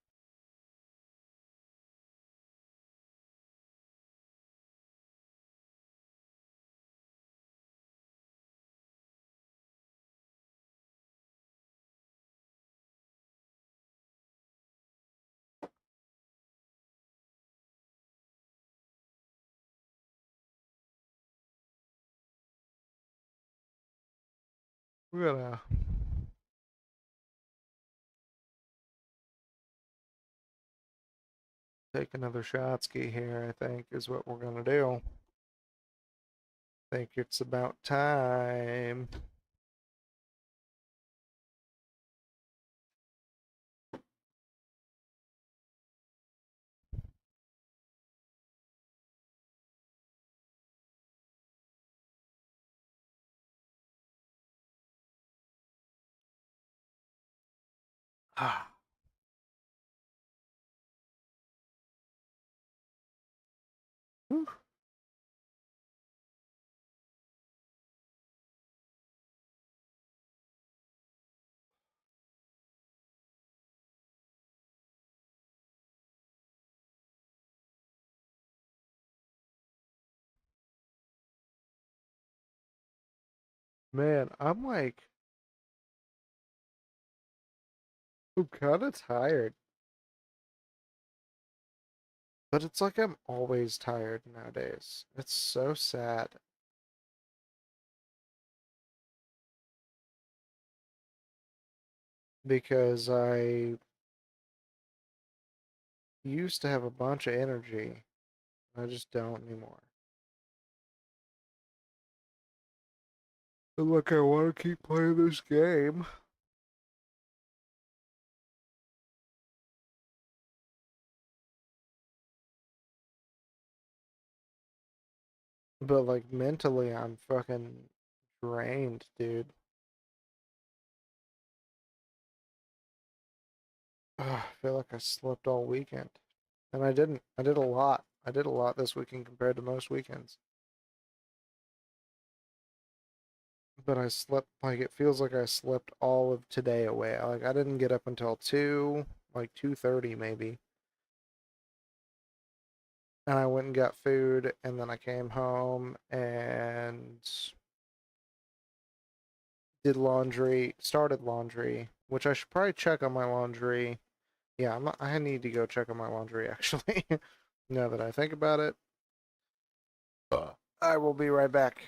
We're gonna take another shot ski here, I think, is what we're gonna do. I think it's about time. Ah. Whew. Man, I'm like, I'm kind of tired. But it's like I'm always tired nowadays. It's so sad. Because I used to have a bunch of energy. I just don't anymore. But look, I want to keep playing this game. But like mentally, I'm fucking drained, dude. Ugh, I feel like I slept all weekend. And I didn't. I did a lot. I did a lot this weekend compared to most weekends. But I slept, like, it feels like I slept all of today away. Like, I didn't get up until 2, like 2:30 maybe. And I went and got food, and then I came home and did laundry, started laundry, which I should probably check on my laundry. Yeah, I need to go check on my laundry, actually, now that I think about it. I will be right back.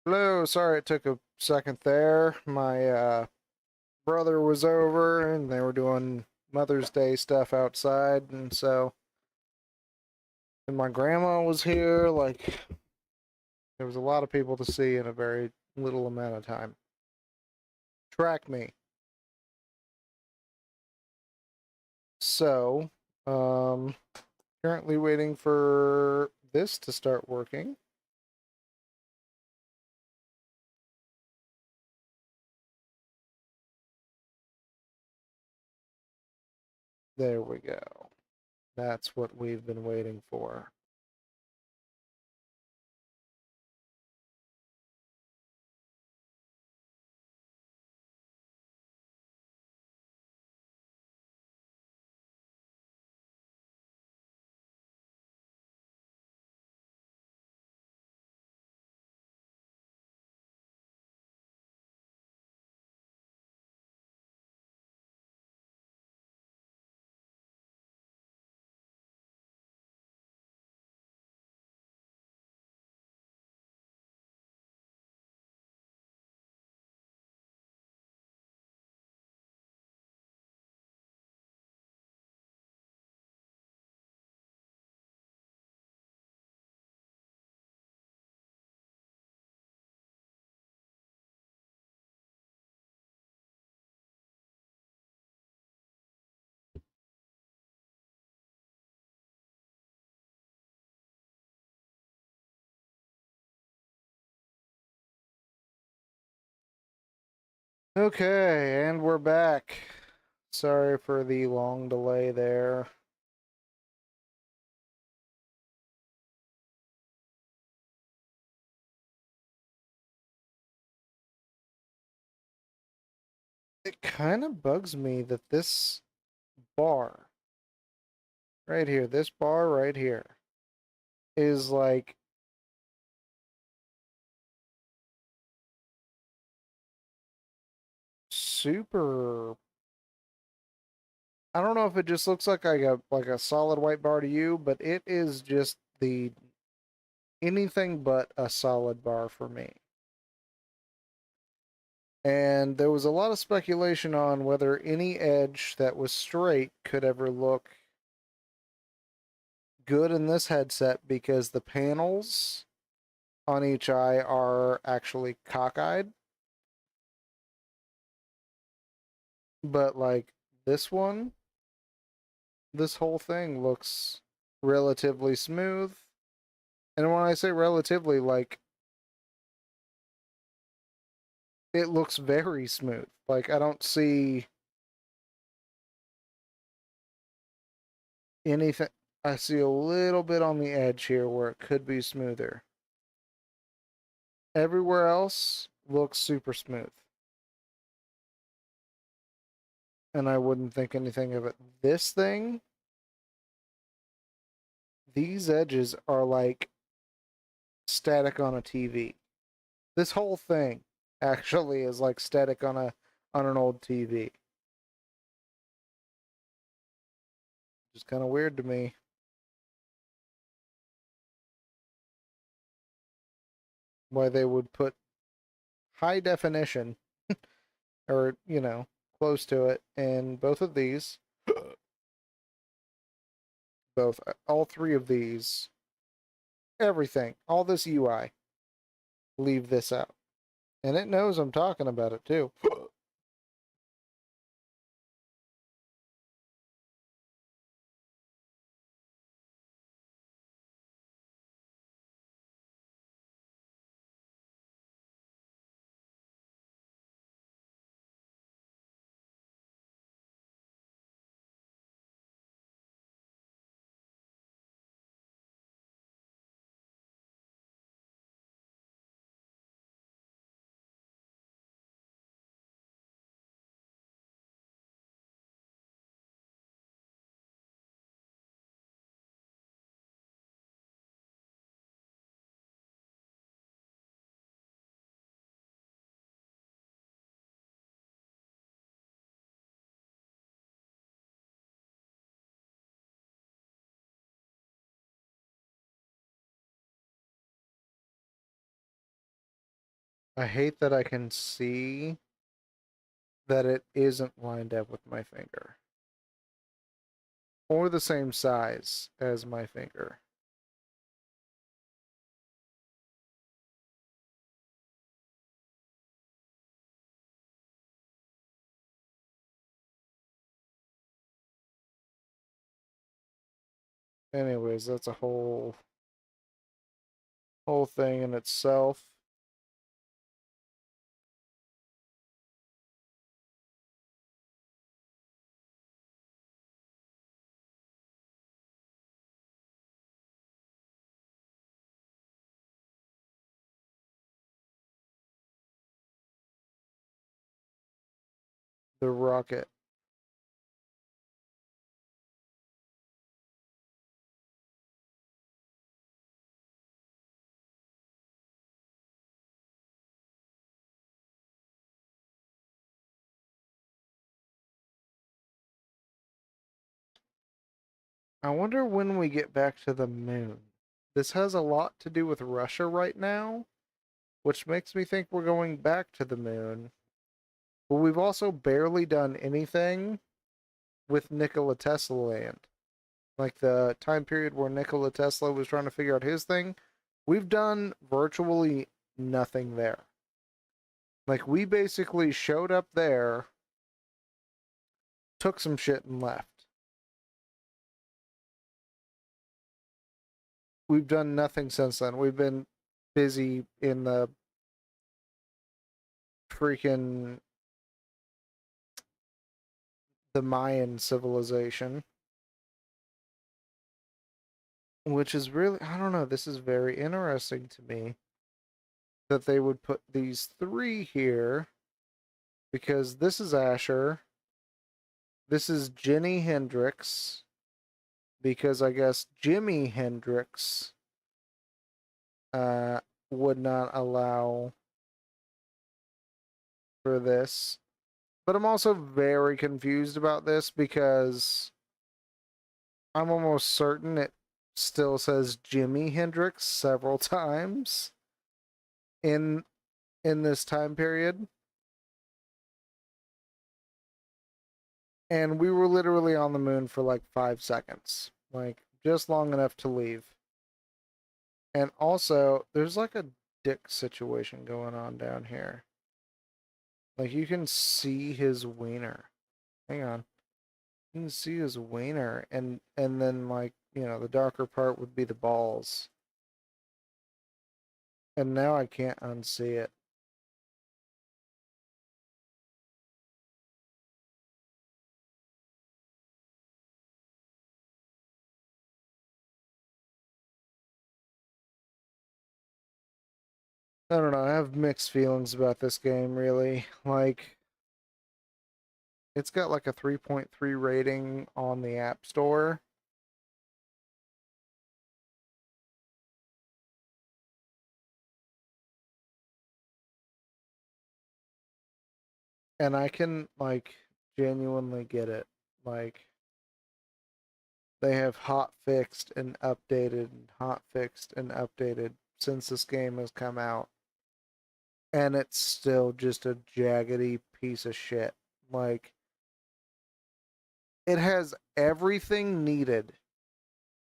Hello, sorry it took a second there. My brother was over and they were doing Mother's Day stuff outside, and so and my grandma was here. Like, there was a lot of people to see in a very little amount of time. Track me. So, currently waiting for this to start working. There we go. That's what we've been waiting for. Okay, and we're back. Sorry for the long delay there. It kind of bugs me that this bar right here, this bar right here, is like super. I don't know if it just looks like a solid white bar to you, but it is just the anything but a solid bar for me. And there was a lot of speculation on whether any edge that was straight could ever look good in this headset because the panels on each eye are actually cockeyed. But like this one, this whole thing looks relatively smooth. And when I say relatively, like, it looks very smooth. Like, I don't see anything. I see a little bit on the edge here where it could be smoother. Everywhere else looks super smooth. And I wouldn't think anything of it. This thing, these edges are like static on a TV. This whole thing actually is like static on an old TV. Just kind of weird to me. Why they would put high definition or, you know, close to it in both of these. Both, all three of these, everything, all this UI, leave this out. And it knows I'm talking about it too. I hate that I can see that it isn't lined up with my finger. Or the same size as my finger. Anyways, that's a whole thing in itself. The rocket. I wonder when we get back to the moon. This has a lot to do with Russia right now, which makes me think we're going back to the moon. But we've also barely done anything with Nikola Tesla land. Like the time period where Nikola Tesla was trying to figure out his thing, we've done virtually nothing there. Like, we basically showed up there, took some shit, and left. We've done nothing since then. We've been busy in the freaking the Mayan civilization, which is really, I don't know, this is very interesting to me that they would put these three here, because this is Asher, this is Jimi Hendrix, because I guess Jimi Hendrix would not allow for this. But I'm also very confused about this because I'm almost certain it still says Jimi Hendrix several times in this time period. And we were literally on the moon for like 5 seconds. Like, just long enough to leave. And also, there's like a dick situation going on down here. Like, you can see his wiener. Hang on. You can see his wiener, and then, like, you know, the darker part would be the balls. And now I can't unsee it. I don't know, I have mixed feelings about this game, really. Like, it's got like a 3.3 rating on the App Store. And I can, like, genuinely get it. Like, they have hot fixed and updated since this game has come out. And it's still just a jaggedy piece of shit. Like, it has everything needed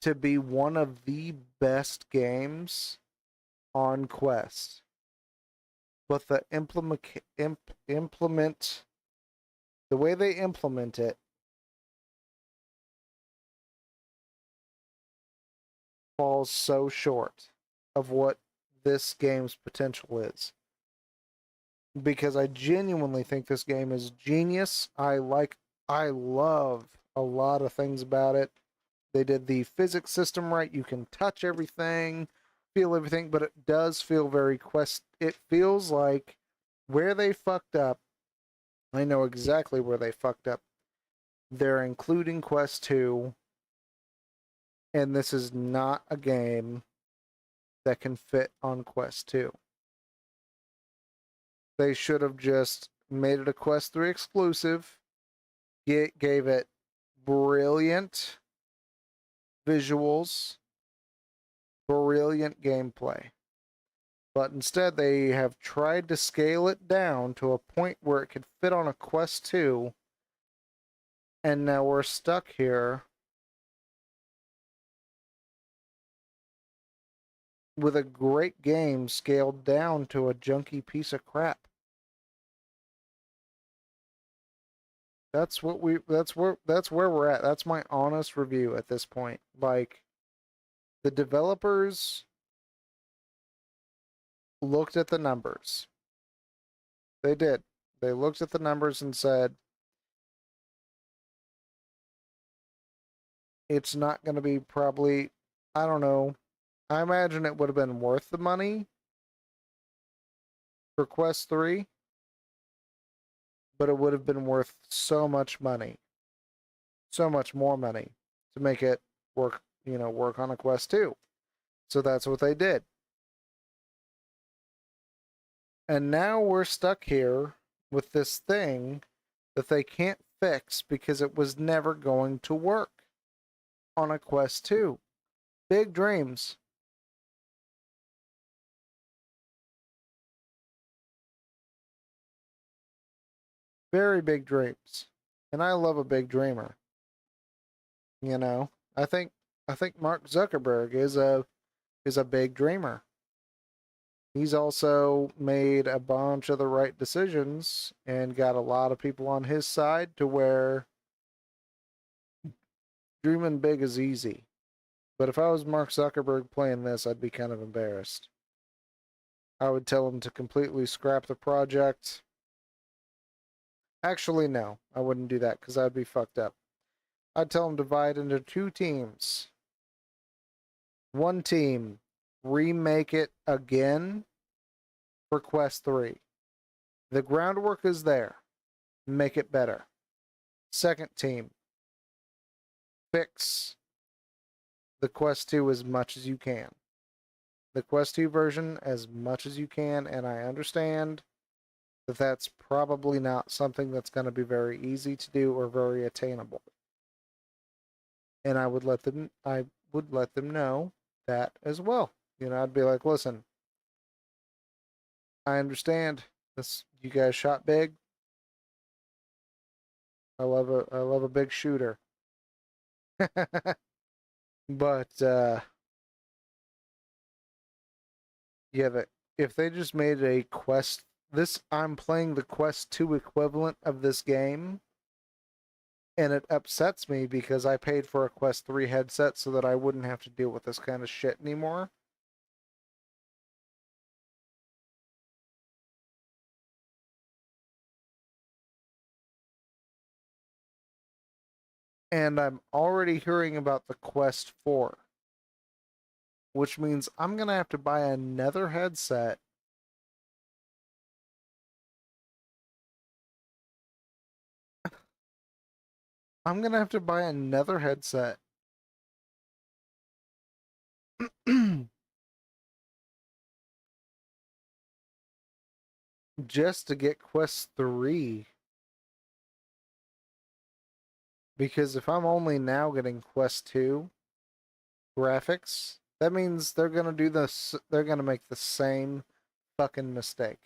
to be one of the best games on Quest. But the the way they implement it falls so short of what this game's potential is. Because I genuinely think this game is genius. I love a lot of things about it. They did the physics system right. You can touch everything, feel everything, but it does feel very Quest. It feels like where they fucked up. I know exactly where they fucked up. They're including Quest 2, and this is not a game that can fit on Quest 2. They should have just made it a Quest 3 exclusive, gave it brilliant visuals, brilliant gameplay. But instead, they have tried to scale it down to a point where it could fit on a Quest 2. And now we're stuck here with a great game scaled down to a junky piece of crap. That's where we're at. That's my honest review at this point. Like, the developers looked at the numbers. They did. They looked at the numbers and said, it's not going to be probably, I don't know. I imagine it would have been worth the money for Quest 3, but it would have been worth so much money, so much more money to make it work, work on a Quest 2. So that's what they did. And now we're stuck here with this thing that they can't fix because it was never going to work on a Quest 2. Big dreams. Very big dreams. And I love a big dreamer. I think Mark Zuckerberg is a big dreamer. He's also made a bunch of the right decisions and got a lot of people on his side to where dreaming big is easy. But if I was Mark Zuckerberg playing this, I'd be kind of embarrassed. I would tell him to completely scrap the project. Actually, no, I wouldn't do that because I'd be fucked up. I'd tell him to divide into 2 teams. One team, remake it again for Quest 3. The groundwork is there. Make it better. Second team, fix the Quest 2 as much as you can. The Quest 2 version as much as you can, and I understand that that's probably not something that's going to be very easy to do or very attainable. And I would let them know that as well. I'd be like, listen, I understand this. You guys shot big. I love a big shooter. But if they just made a Quest, I'm playing the Quest 2 equivalent of this game, and it upsets me because I paid for a Quest 3 headset so that I wouldn't have to deal with this kind of shit anymore. And I'm already hearing about the Quest 4, which means I'm going to have to buy another headset just to get Quest 3. Because if I'm only now getting Quest 2 graphics, that means they're going to do this, they're going to make the same fucking mistake.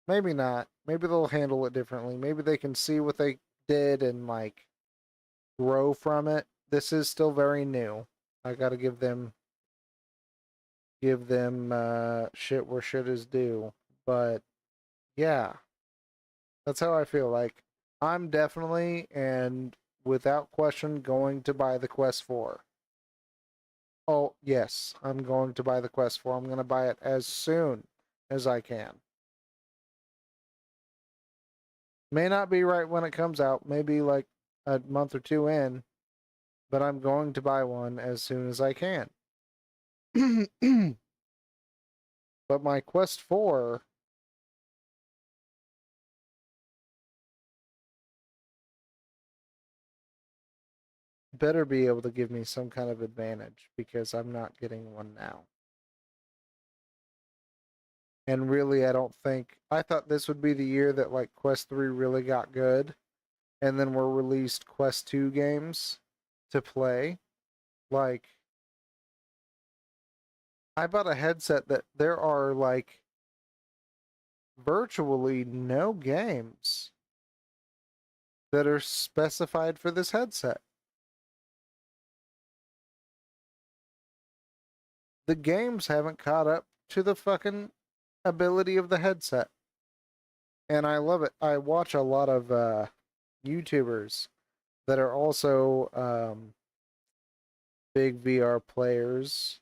Maybe not. Maybe they'll handle it differently. Maybe they can see what they did and grow from it. This is still very new. I got to give them shit where shit is due. But yeah. That's how I feel. I'm definitely and without question going to buy the Quest 4. Oh, yes, I'm going to buy the Quest 4. I'm going to buy it as soon as I can. May not be right when it comes out, maybe a month or 2 in, but I'm going to buy one as soon as I can. But my Quest 4 better be able to give me some kind of advantage because I'm not getting one now. And really, I thought this would be the year that Quest 3 really got good, and then were released Quest 2 games to play. I bought a headset that there are like virtually no games that are specified for this headset. The games haven't caught up to the fucking ability of the headset. And I love it. I watch a lot of YouTubers that are also big VR players.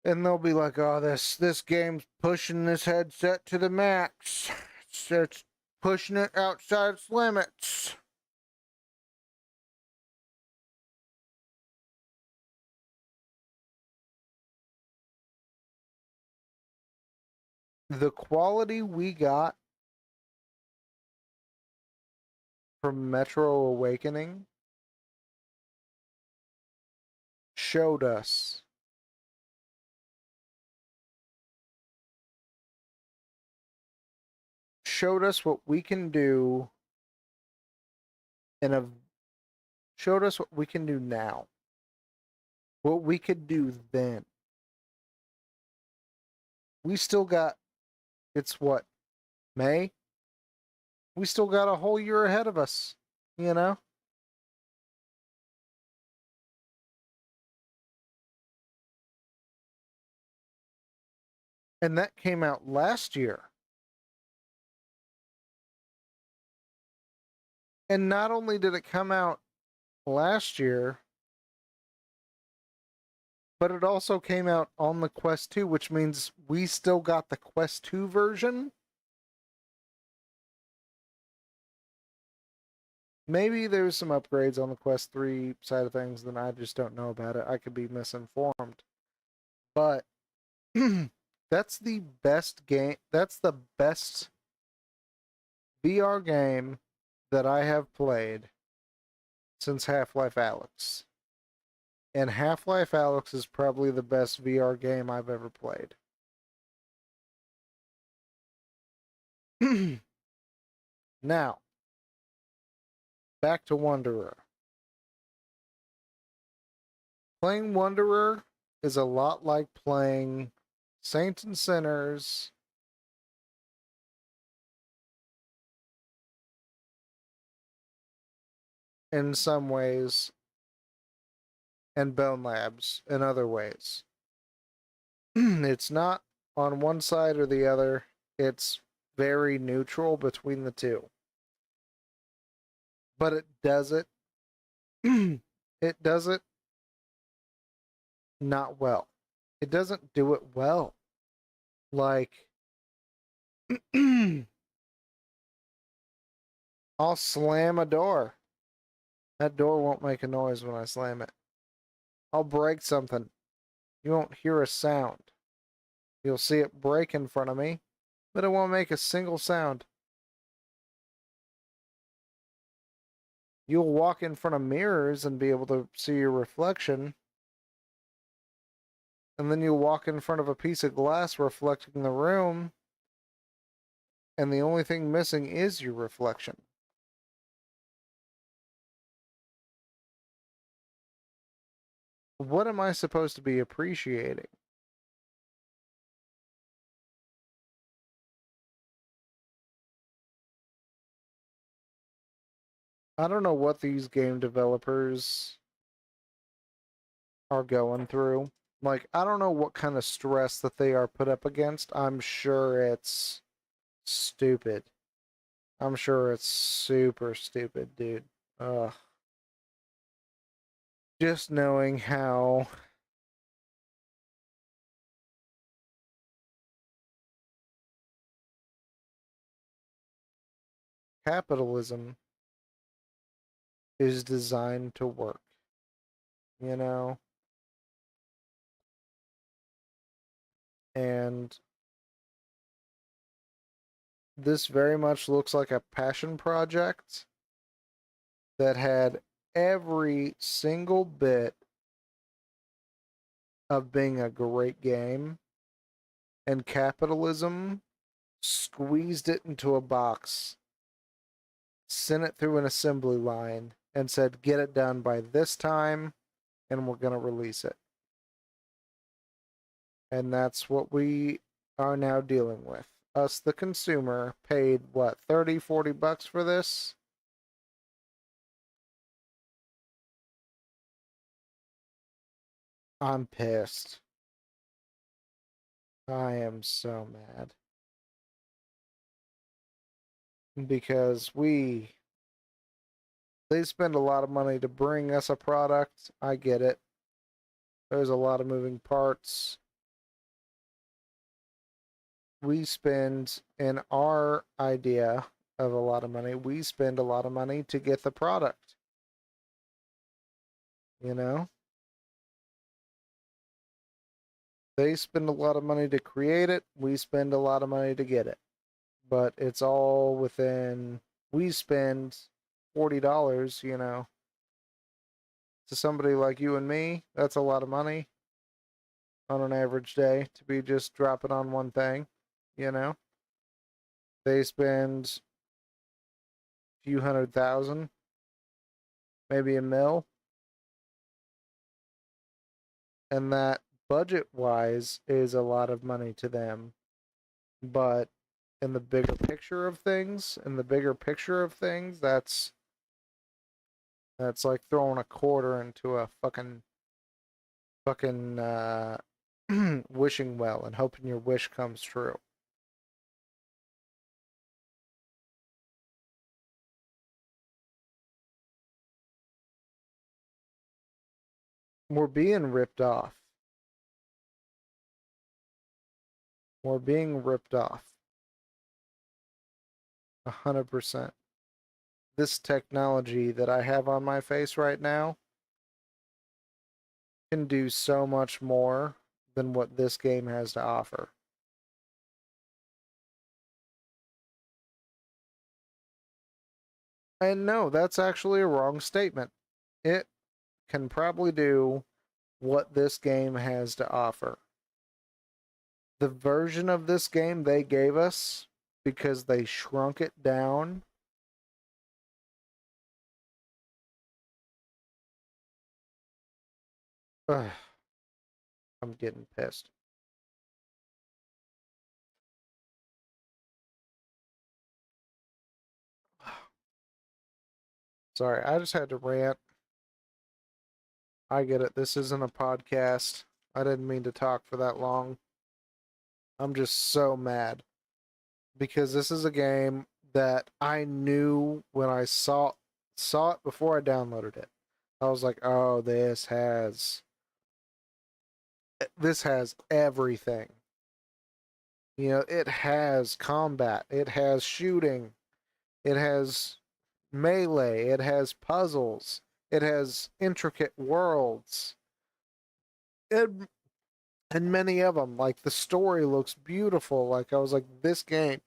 And they'll be like, oh, this game's pushing this headset to the max. It's pushing it outside its limits. The quality we got from Metro Awakening showed us what we can do showed us what we can do now. What we could do then. We still got, it's what, May? We still got a whole year ahead of us, you know? And that came out last year. And not only did it come out last year, but it also came out on the Quest 2, which means we still got the Quest 2 version. Maybe there's some upgrades on the Quest 3 side of things, then I just don't know about it. I could be misinformed. But that's the best game. That's the best VR game that I have played since Half-Life Alyx. And Half-Life Alyx is probably the best VR game I've ever played. Now, back to Wanderer. Playing Wanderer is a lot like playing Saints and Sinners in some ways, and Bone Labs in other ways. It's not on one side or the other. It's very neutral between the two. But it does it. It does it not well. It doesn't do it well. Like, I'll slam a door. That door won't make a noise when I slam it. I'll break something. You won't hear a sound. You'll see it break in front of me, but it won't make a single sound. You'll walk in front of mirrors and be able to see your reflection. And then you'll walk in front of a piece of glass reflecting the room, and the only thing missing is your reflection. What am I supposed to be appreciating? I don't know what these game developers are going through. Like, I don't know what kind of stress that they are put up against. I'm sure it's stupid. I'm sure it's super stupid, dude. Ugh. Just knowing how capitalism is designed to work, you know? And this very much looks like a passion project that had every single bit of being a great game, and capitalism squeezed it into a box, sent it through an assembly line, and said, get it done by this time, and we're going to release it. And that's what we are now dealing with. Us, the consumer, paid what, 30, 40 bucks for this? I'm pissed. I am so mad. Because they spend a lot of money to bring us a product. I get it. There's a lot of moving parts. We spend, in our idea of a lot of money, we spend a lot of money to get the product. You know? They spend a lot of money to create it. We spend a lot of money to get it. But it's all within, we spend $40, you know. To somebody like you and me, that's a lot of money on an average day to be just dropping on one thing, you know. They spend a few $100,000, maybe $1 million, and that budget wise is a lot of money to them. But in the bigger picture of things, that's like throwing a quarter into a fucking wishing well and hoping your wish comes true. We're being ripped off. We're being ripped off. 100%. This technology that I have on my face right now can do so much more than what this game has to offer. And no, that's actually a wrong statement. It can probably do what this game has to offer. The version of this game they gave us, because they shrunk it down, ugh, I'm getting pissed. Sorry, I just had to rant. I get it. This isn't a podcast. I didn't mean to talk for that long. I'm just so mad. Because this is a game that I knew when I saw it before I downloaded it. I was like, "Oh, this has everything." You know, it has combat, it has shooting, it has melee, it has puzzles, it has intricate worlds. And many of them, like the story looks beautiful. Like I was like, this game.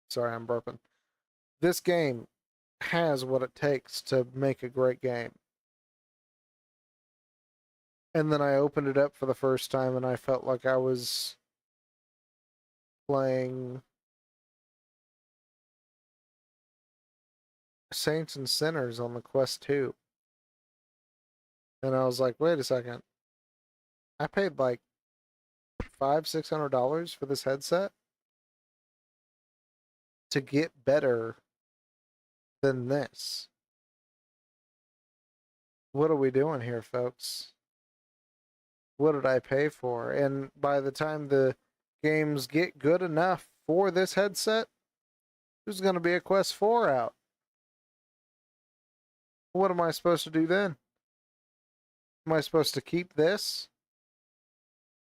Sorry, I'm burping. This game has what it takes to make a great game. And then I opened it up for the first time and I felt like I was playing Saints and Sinners on the Quest 2. And I was like, wait a second. I paid like $500-$600 for this headset to get better than this. What are we doing here, folks? What did I pay for? And by the time the games get good enough for this headset, there's going to be a Quest 4 out. What am I supposed to do then? Am I supposed to keep this?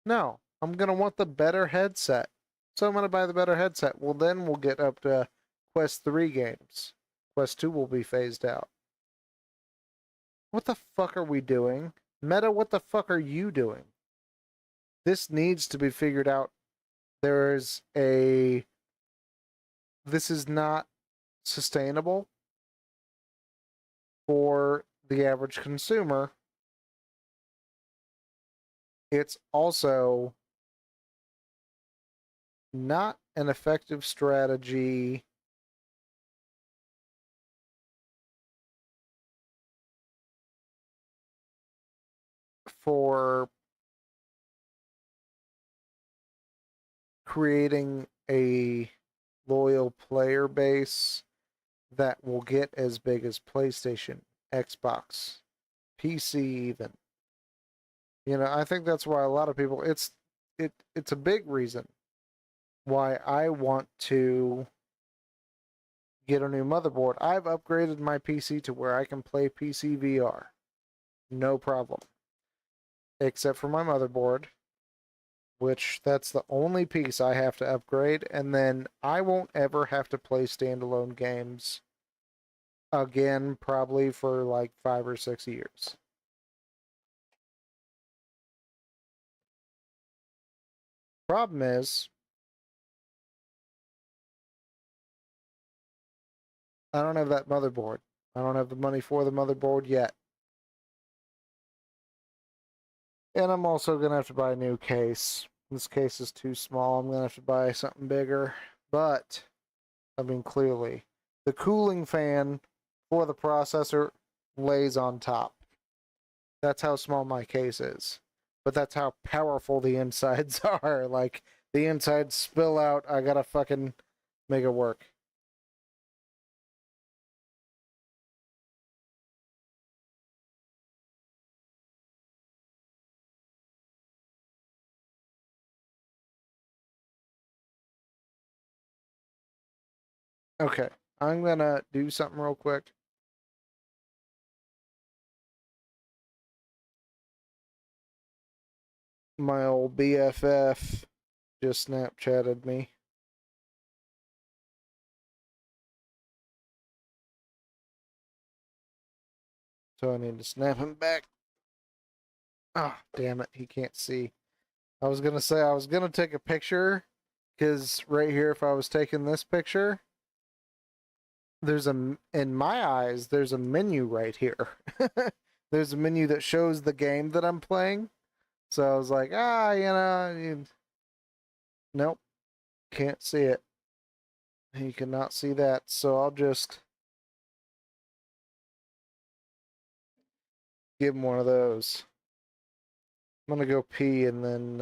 No, I'm going to want the better headset. So I'm going to buy the better headset. Well, then we'll get up to Quest 3 games. Quest 2 will be phased out. What the fuck are we doing? Meta, what the fuck are you doing? This needs to be figured out. This is not sustainable for the average consumer. It's also not an effective strategy for creating a loyal player base that will get as big as PlayStation, Xbox, PC even. You know, I think that's why a lot of people it's a big reason why I want to get a new motherboard. I've upgraded my PC to where I can play PC VR. No problem. Except for my motherboard, which that's the only piece I have to upgrade, and then I won't ever have to play standalone games again, probably for like 5 or 6 years. Problem is, I don't have that motherboard. I don't have the money for the motherboard yet. And I'm also going to have to buy a new case. This case is too small. I'm going to have to buy something bigger. But, I mean, clearly, the cooling fan for the processor lays on top. That's how small my case is. But that's how powerful the insides are. Like, the insides spill out. I gotta fucking make it work. Okay, I'm gonna do something real quick. My old BFF just Snapchatted me. So I need to snap him back. Ah, oh, damn it, he can't see. I was gonna say I was gonna take a picture, because right here, if I was taking this picture, there's in my eyes, there's a menu right here. There's a menu that shows the game that I'm playing. So I was like, nope, can't see it. You cannot see that. So I'll just give him one of those. I'm gonna go pee and then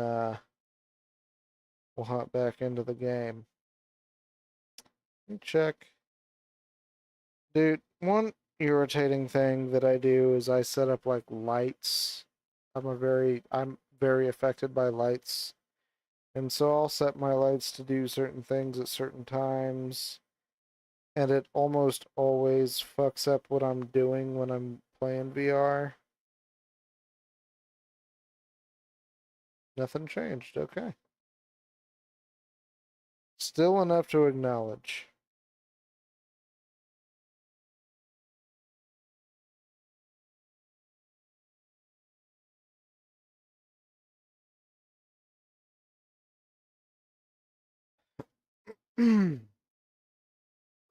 we'll hop back into the game. Let me check. Dude, one irritating thing that I do is I set up like lights. I'm very affected by lights. And so I'll set my lights to do certain things at certain times. And it almost always fucks up what I'm doing when I'm playing VR. Nothing changed, okay. Still enough to acknowledge.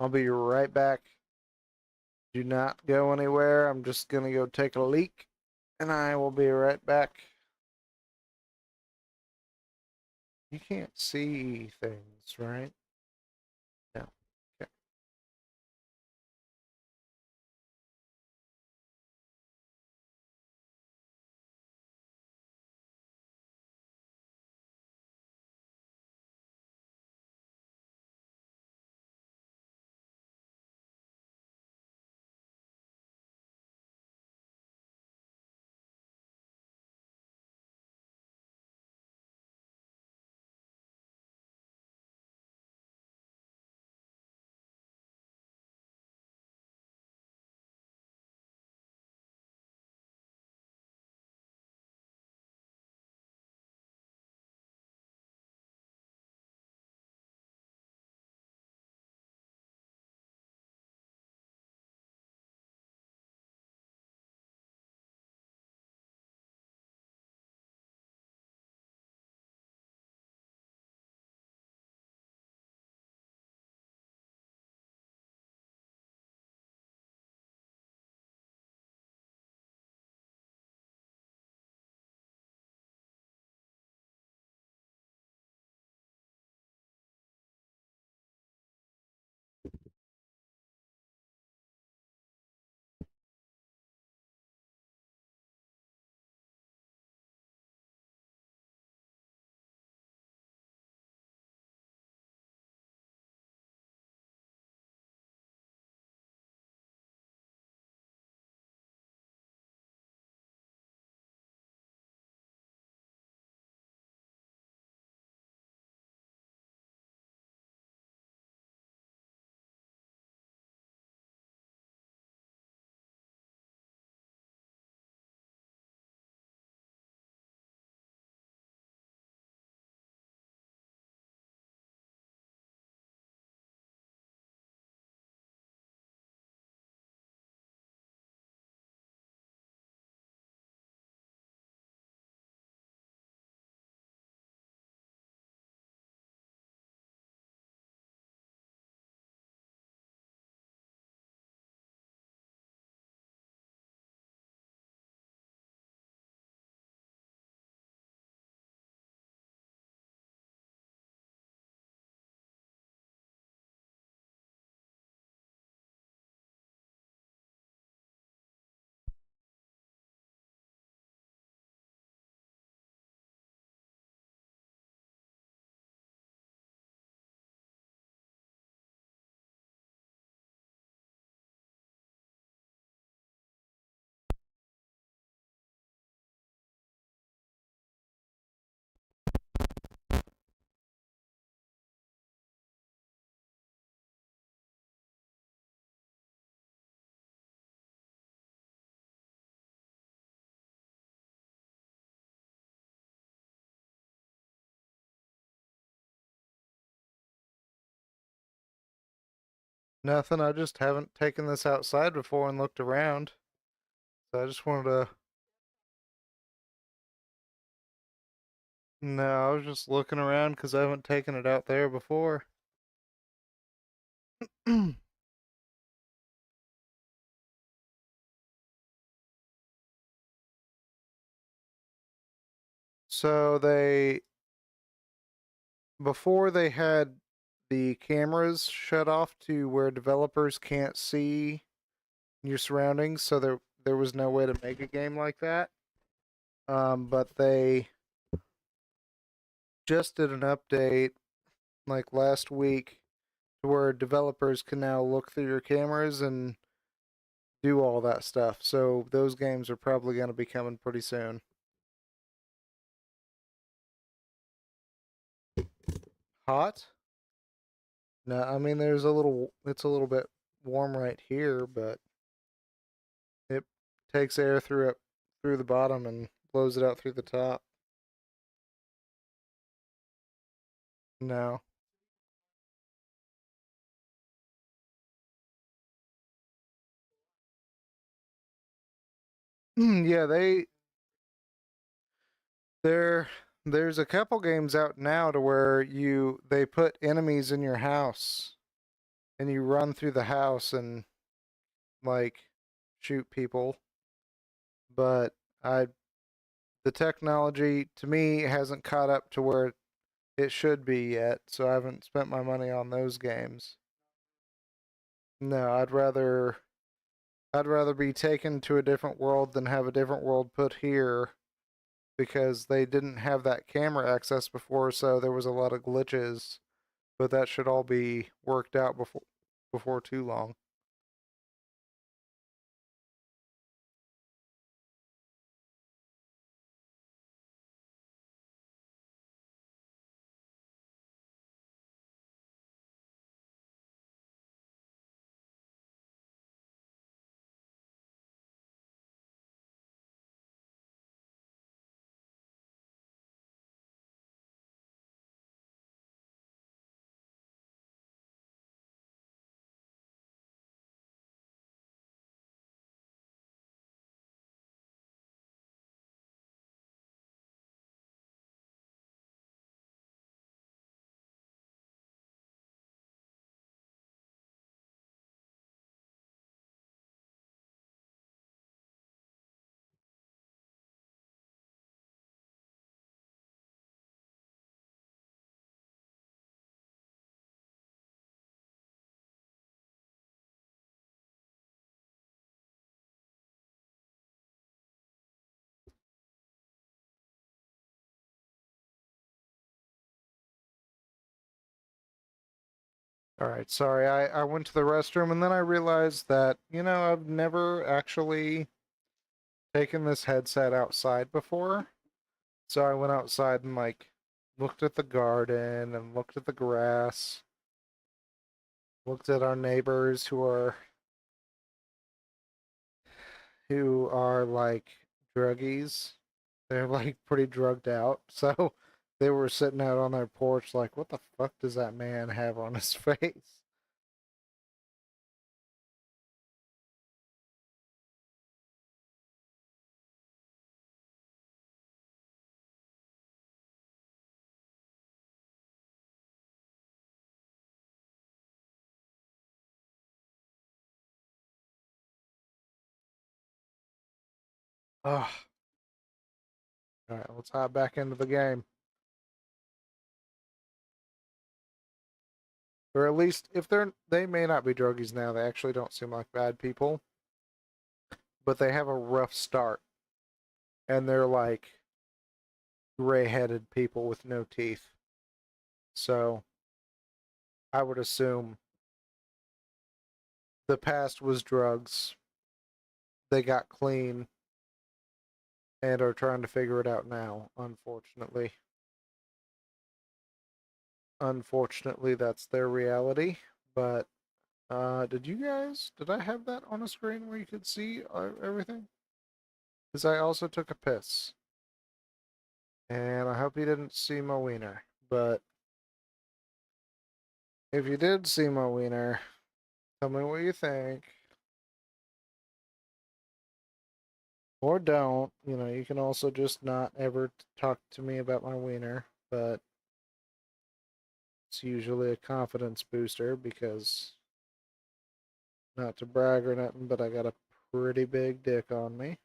I'll be right back. Do not go anywhere. I'm just going to go take a leak, and I will be right back. You can't see things, right? No. Okay. Nothing. I just haven't taken this outside before and looked around. So I just wanted to. No, I was just looking around because I haven't taken it out there before. So before they had the cameras shut off to where developers can't see your surroundings, so there was no way to make a game like that. But they just did an update like last week to where developers can now look through your cameras and do all that stuff. So those games are probably going to be coming pretty soon. Hot? No, I mean it's a little bit warm right here, but it takes air through the bottom and blows it out through the top. No. Yeah, there there's a couple games out now to where they put enemies in your house and you run through the house and like shoot people. But I the technology to me hasn't caught up to where it should be yet, so I haven't spent my money on those games. No, I'd rather be taken to a different world than have a different world put here because they didn't have that camera access before, so there was a lot of glitches. But that should all be worked out before too long. All right, sorry. I went to the restroom and then I realized that, I've never actually taken this headset outside before. So I went outside and like looked at the garden and looked at the grass, looked at our neighbors who are like druggies. They're like pretty drugged out. So they were sitting out on their porch like, what the fuck does that man have on his face? Ugh. Alright, let's hop back into the game. Or at least if they may not be druggies now, they actually don't seem like bad people. But they have a rough start. And they're like gray-headed people with no teeth. So I would assume the past was drugs. They got clean and are trying to figure it out now, unfortunately. Unfortunately, that's their reality. But did I have that on a screen where you could see everything? Because I also took a piss. And I hope you didn't see my wiener. But if you did see my wiener, Tell me what you think. Or don't. You know, you can also just not ever talk to me about my wiener, but it's usually a confidence booster because, not to brag or nothing, but I got a pretty big dick on me.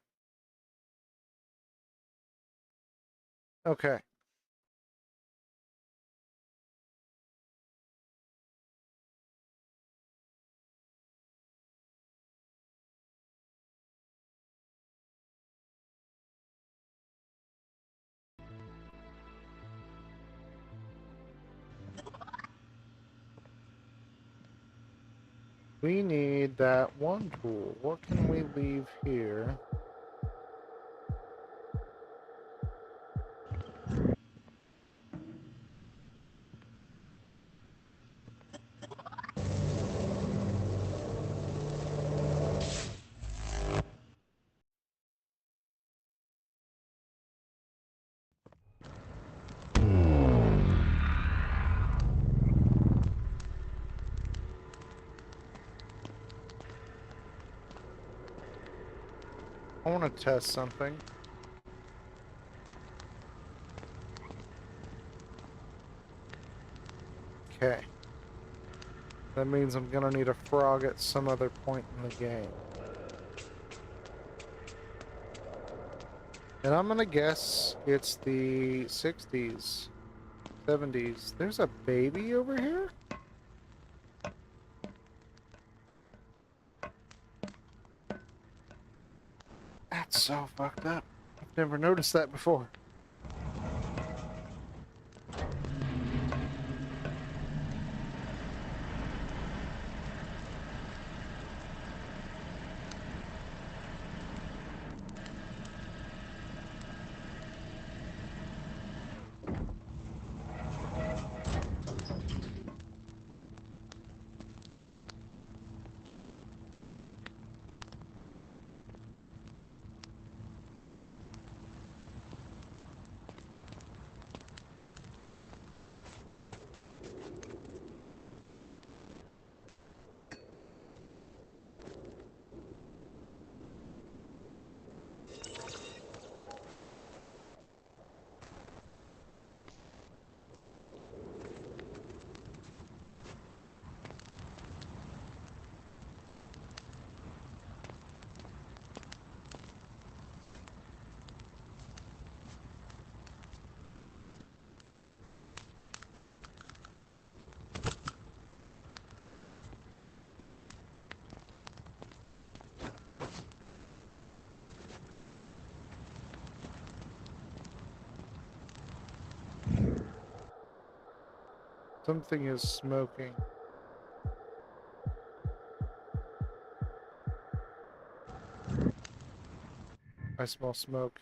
Okay. We need that one tool. What can we leave here? I want to test something. Okay. That means I'm gonna need a frog at some other point in the game. And I'm gonna guess it's the 60s, 70s. There's a baby over here? That's so fucked up. I've never noticed that before. Something is smoking. I smell smoke.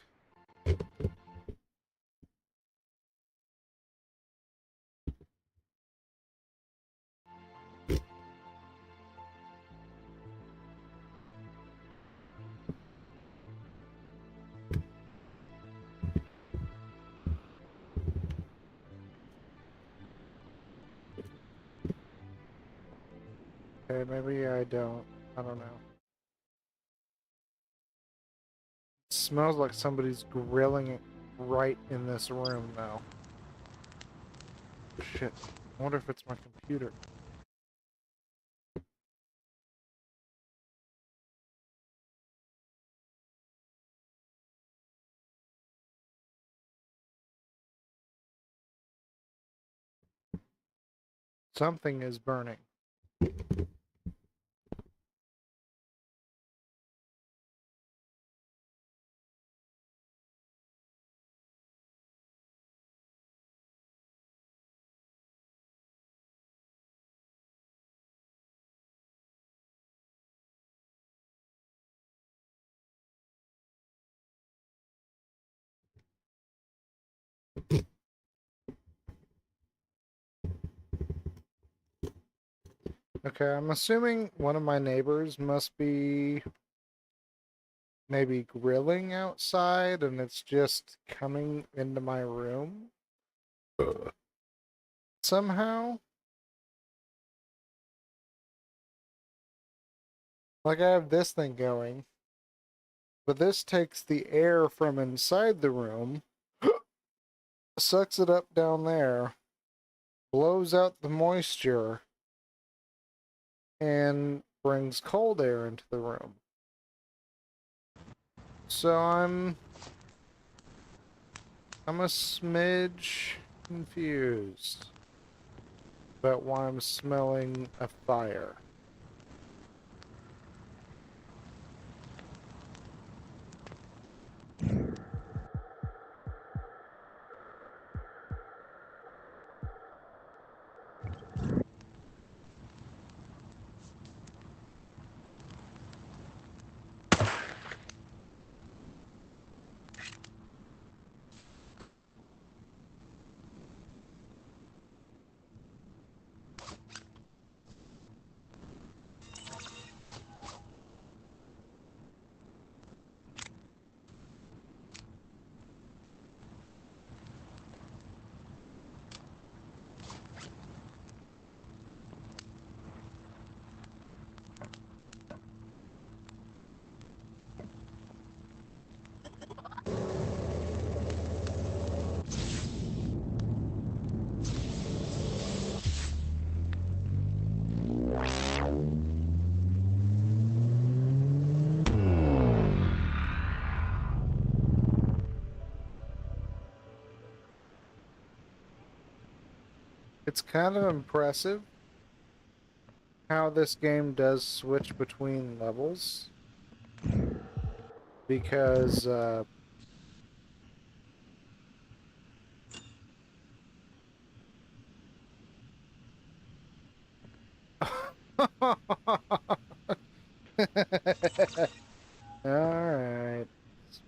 Okay, maybe I don't. I don't know. It smells like somebody's grilling it right in this room now. Shit. I wonder if it's my computer. Something is burning. Okay, I'm assuming one of my neighbors must be maybe grilling outside and it's just coming into my room somehow. Like I have this thing going, but this takes the air from inside the room, sucks it up down there, blows out the moisture, and brings cold air into the room. So I'm a smidge confused about why I'm smelling a fire. It's kind of impressive how this game does switch between levels, because alright,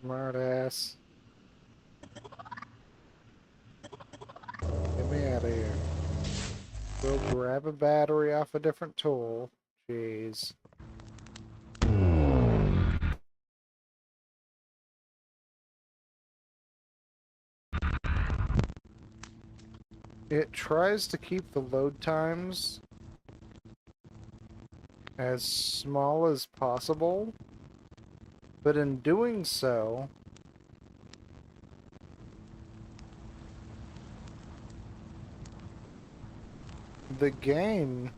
smart ass. Get me out of here. Go grab a battery off a different tool. Jeez. It tries to keep the load times as small as possible, but in doing so, the game,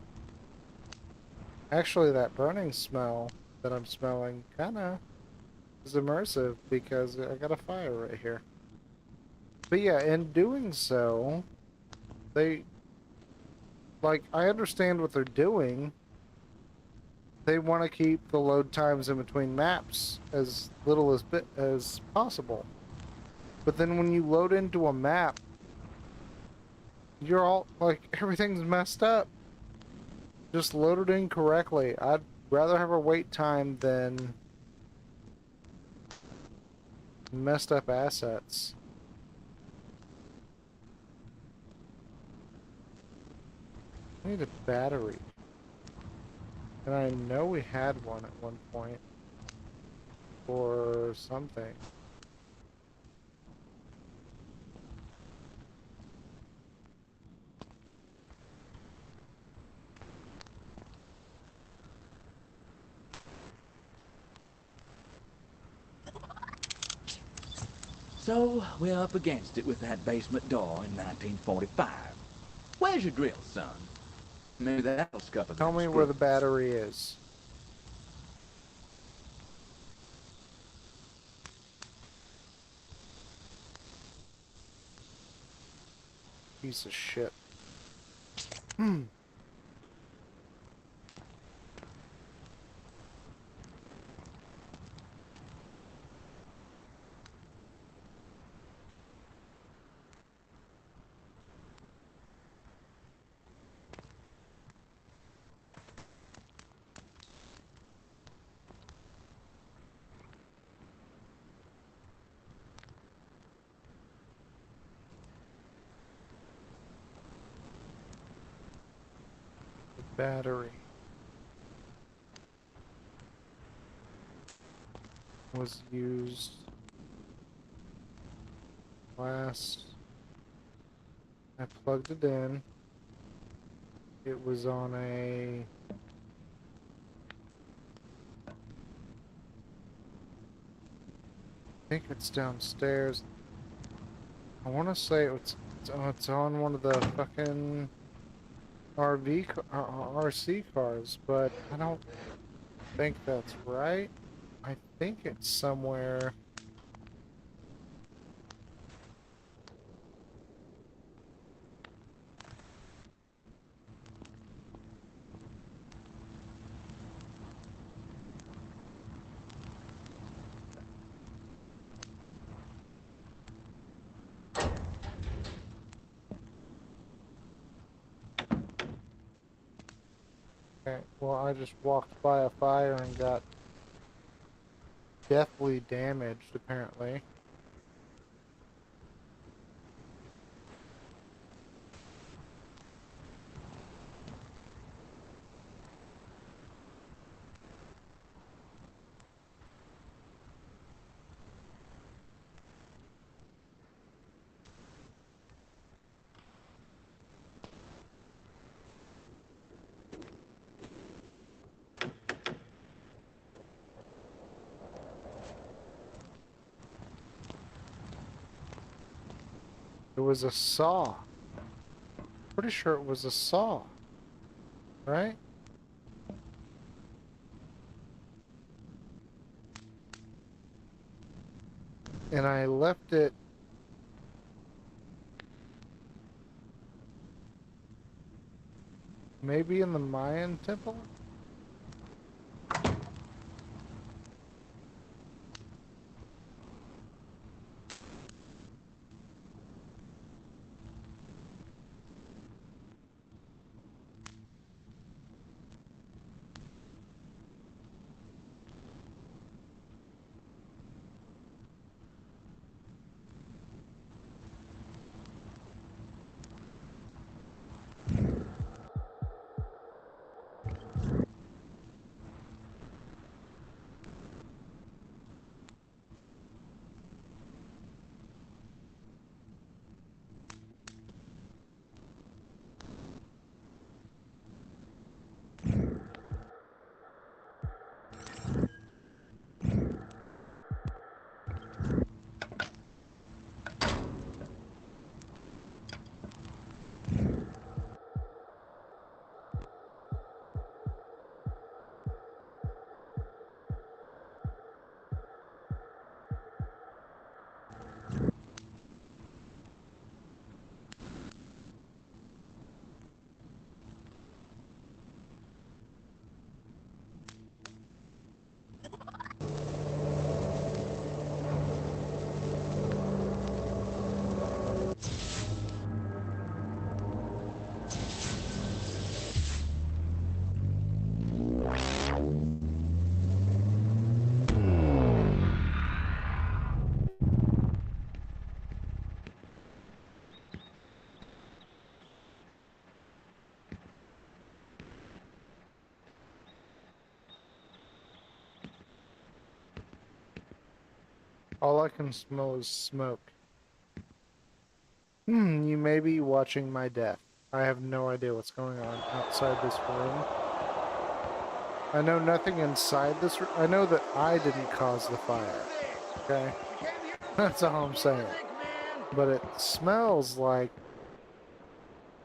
actually that burning smell that I'm smelling kinda is immersive because I got a fire right here. But yeah, in doing so, they, like, I understand what they're doing. They want to keep the load times in between maps as little as possible. But then when you load into a map, you're all, like, everything's messed up. Just load it in correctly. I'd rather have a wait time than messed up assets. I need a battery. And I know we had one at one point. Or something. So, we're up against it with that basement door in 1945. Where's your drill, son? Maybe that'll scupper Tell me where the battery is. Piece of shit. Battery was used last. I plugged it in. It was on a think it's downstairs. I want to say it's on one of the fucking RC cars, but I don't think that's right. I think it's somewhere. Okay, well, I just walked by a fire and got deathly damaged, apparently. It was a saw. Pretty sure it was a saw. Right? And I left it maybe in the Mayan temple? All I can smell is smoke. You may be watching my death. I have no idea what's going on outside this room. I know nothing inside this room. I know that I didn't cause the fire. Okay? That's all I'm saying. But it smells like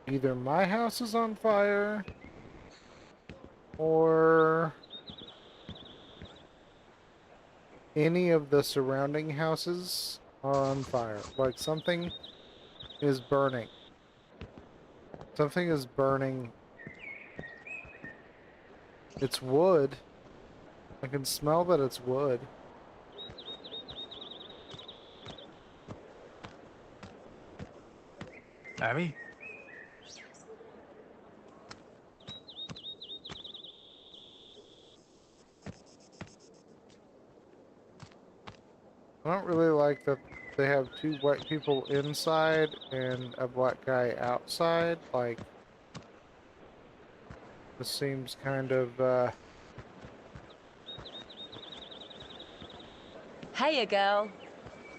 either my house is on fire or any of the surrounding houses are on fire. Like something is burning. Something is burning. It's wood. I can smell that it's wood. Abby? I don't really like that they have two white people inside and a black guy outside. Like, this seems kind of, Hiya, girl.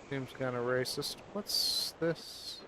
seems kind of racist. What's this?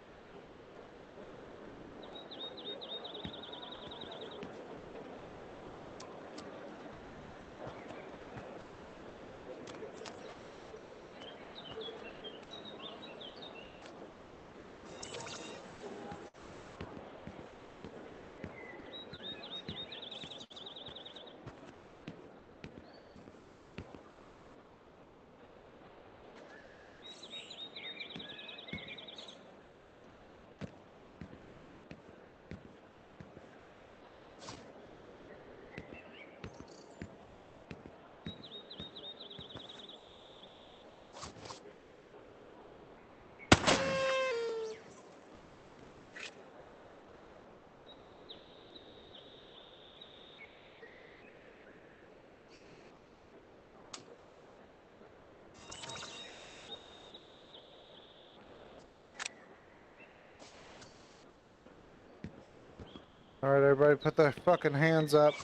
Alright, everybody put their fucking hands up.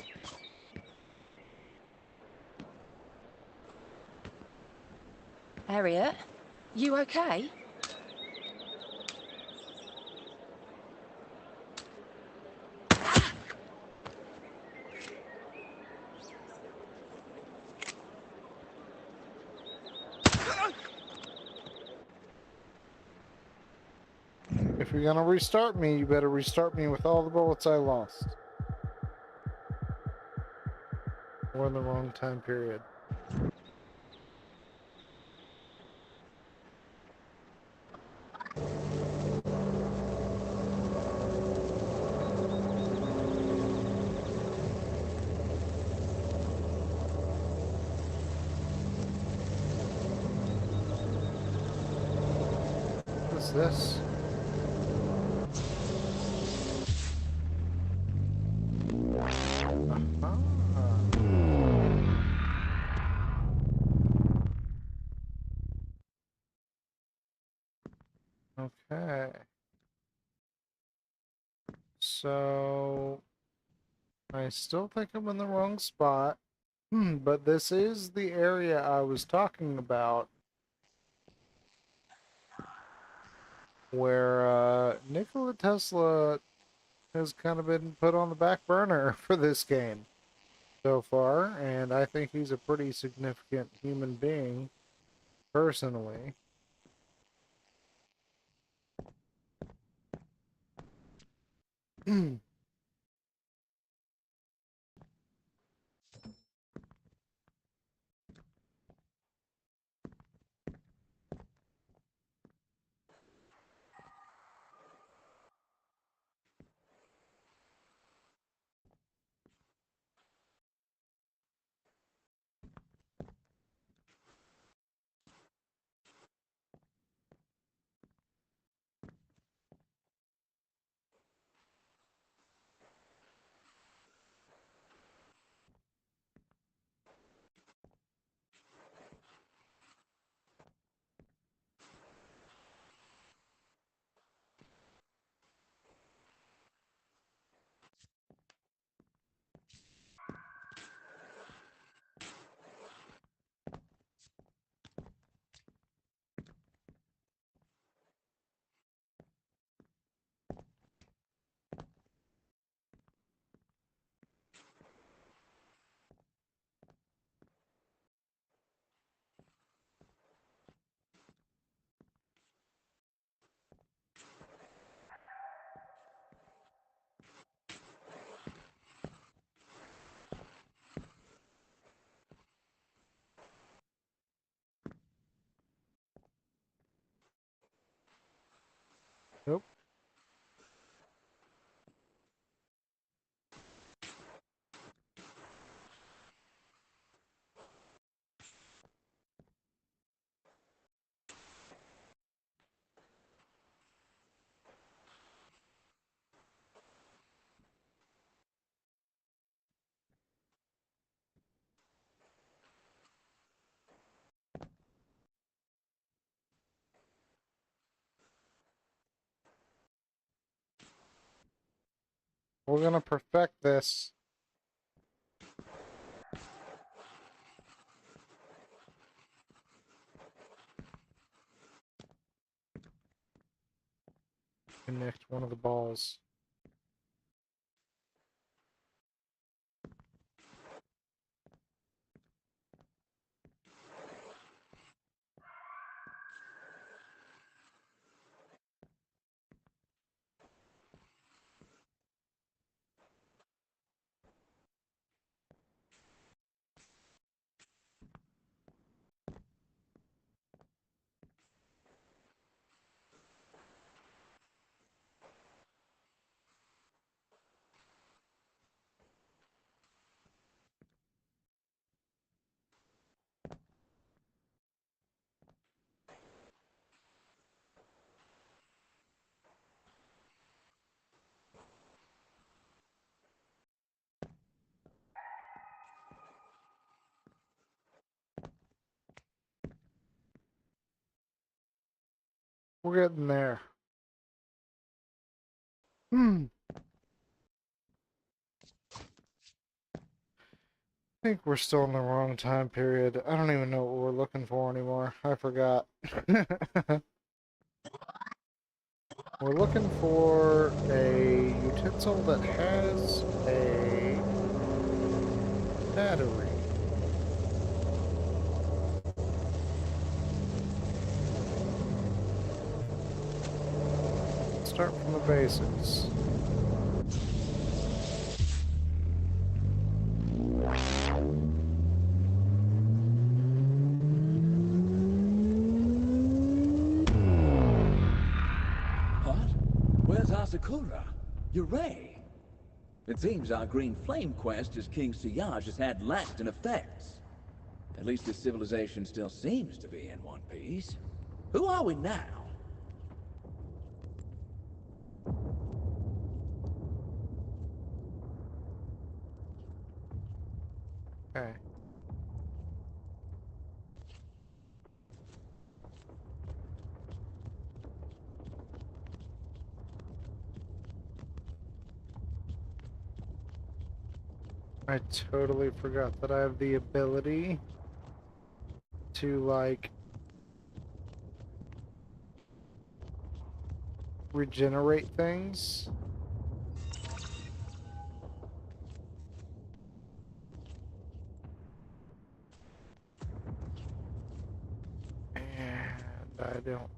Harriet, you okay? If you're gonna restart me, you better restart me with all the bullets I lost. We're in the wrong time period. What's this? Okay. So I still think I'm in the wrong spot, but this is the area I was talking about where Nikola Tesla has kind of been put on the back burner for this game so far, and I think he's a pretty significant human being, personally. Nope. We're gonna perfect this. Connect one of the balls. We're getting there. think we're still in the wrong time period. I don't even know what we're looking for anymore. I forgot. We're looking for a utensil that has a battery. Start from the basics. Where's Asakura? Yurei? It seems our green flame quest as King Siyaj has had lasting effects. At least his civilization still seems to be in one piece. Who are we now? Okay. I totally forgot that I have the ability to, like, regenerate things. And I don't.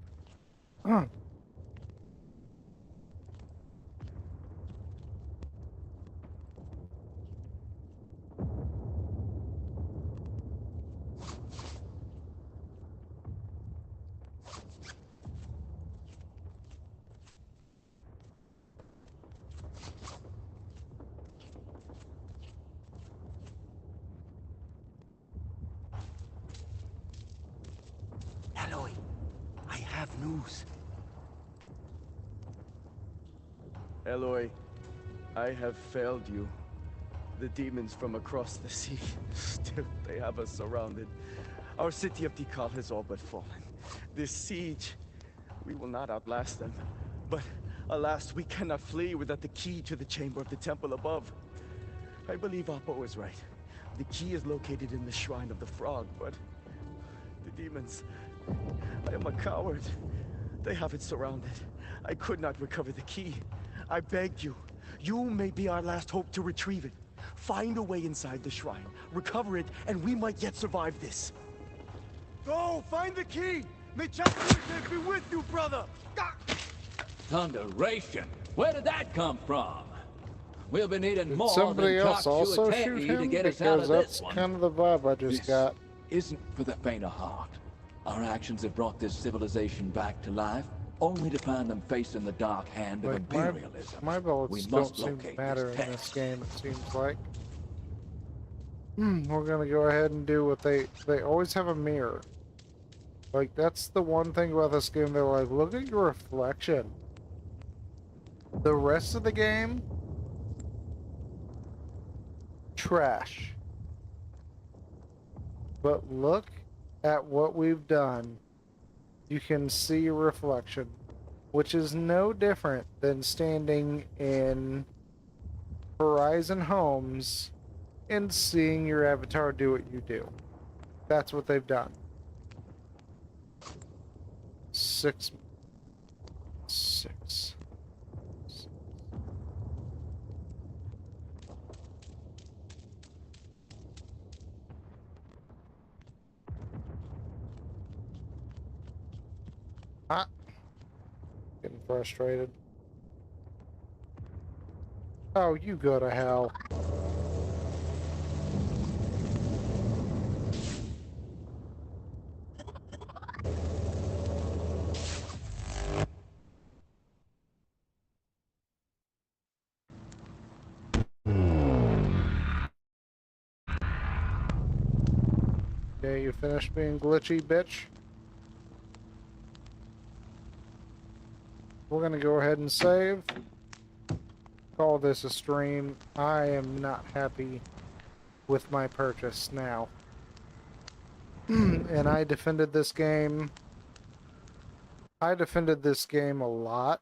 Aloy, I have news. Aloy, I have failed you. The demons from across the sea, still, they have us surrounded. Our city of Tikal has all but fallen. This siege, we will not outlast them. But alas, we cannot flee without the key to the chamber of the temple above. I believe Oppo is right. The key is located in the Shrine of the Frog, but the demons... I am a coward. They have it surrounded. I could not recover the key. I beg you. You may be our last hope to retrieve it. Find a way inside the shrine, recover it, and we might yet survive this. Go! Find the key! May Chakra be with you, brother! Thunderation! Where did that come from? We'll be needing Did more somebody than else also shoot Chakchua him? to get us out Because of that's this one. kind of the vibe I just This got. isn't for the faint of heart. Our actions have brought this civilization back to life, only to find them facing the dark hand of Like, imperialism. my bullets We don't must seem to locate matter this in this text. game, it seems like. We're gonna go ahead and do what they always have a mirror. Like, that's the one thing about this game, they're like, look at your reflection. The rest of the game, trash. But look at what we've done. You can see your reflection, which is no different than standing in Horizon Homes and seeing your avatar do what you do. That's what they've done. 6. Ah. Getting frustrated. Oh, you go to hell. Okay, you finished being glitchy, bitch? We're gonna go ahead and save. Call this a stream. I am not happy with my purchase now. And I defended this game. I defended this game a lot.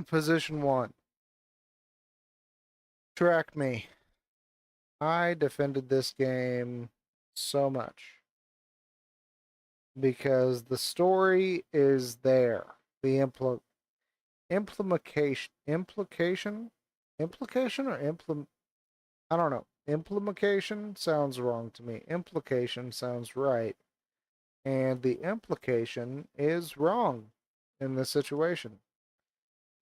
Position 1. Track me. I defended this game so much because the story is there. The implication I don't know. Implication sounds wrong to me. Implication sounds right. And the implication is wrong in this situation.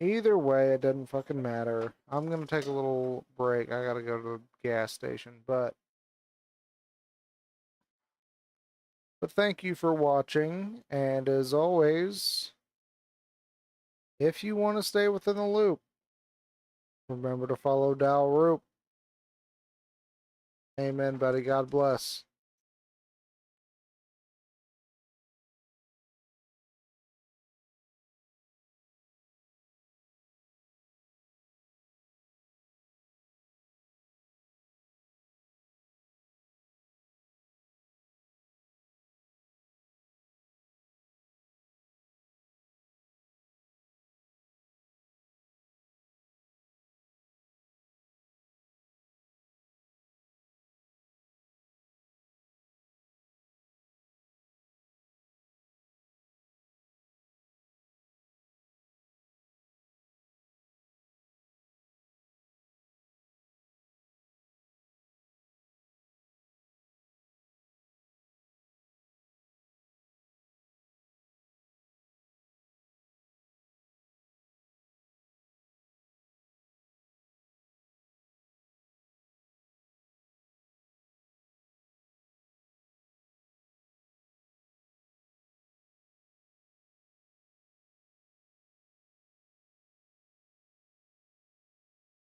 Either way, it doesn't fucking matter. I'm gonna take a little break. I gotta go to the gas station, but thank you for watching, and as always, if you want to stay within the loop, remember to follow Dal Roop. Amen, buddy. God bless.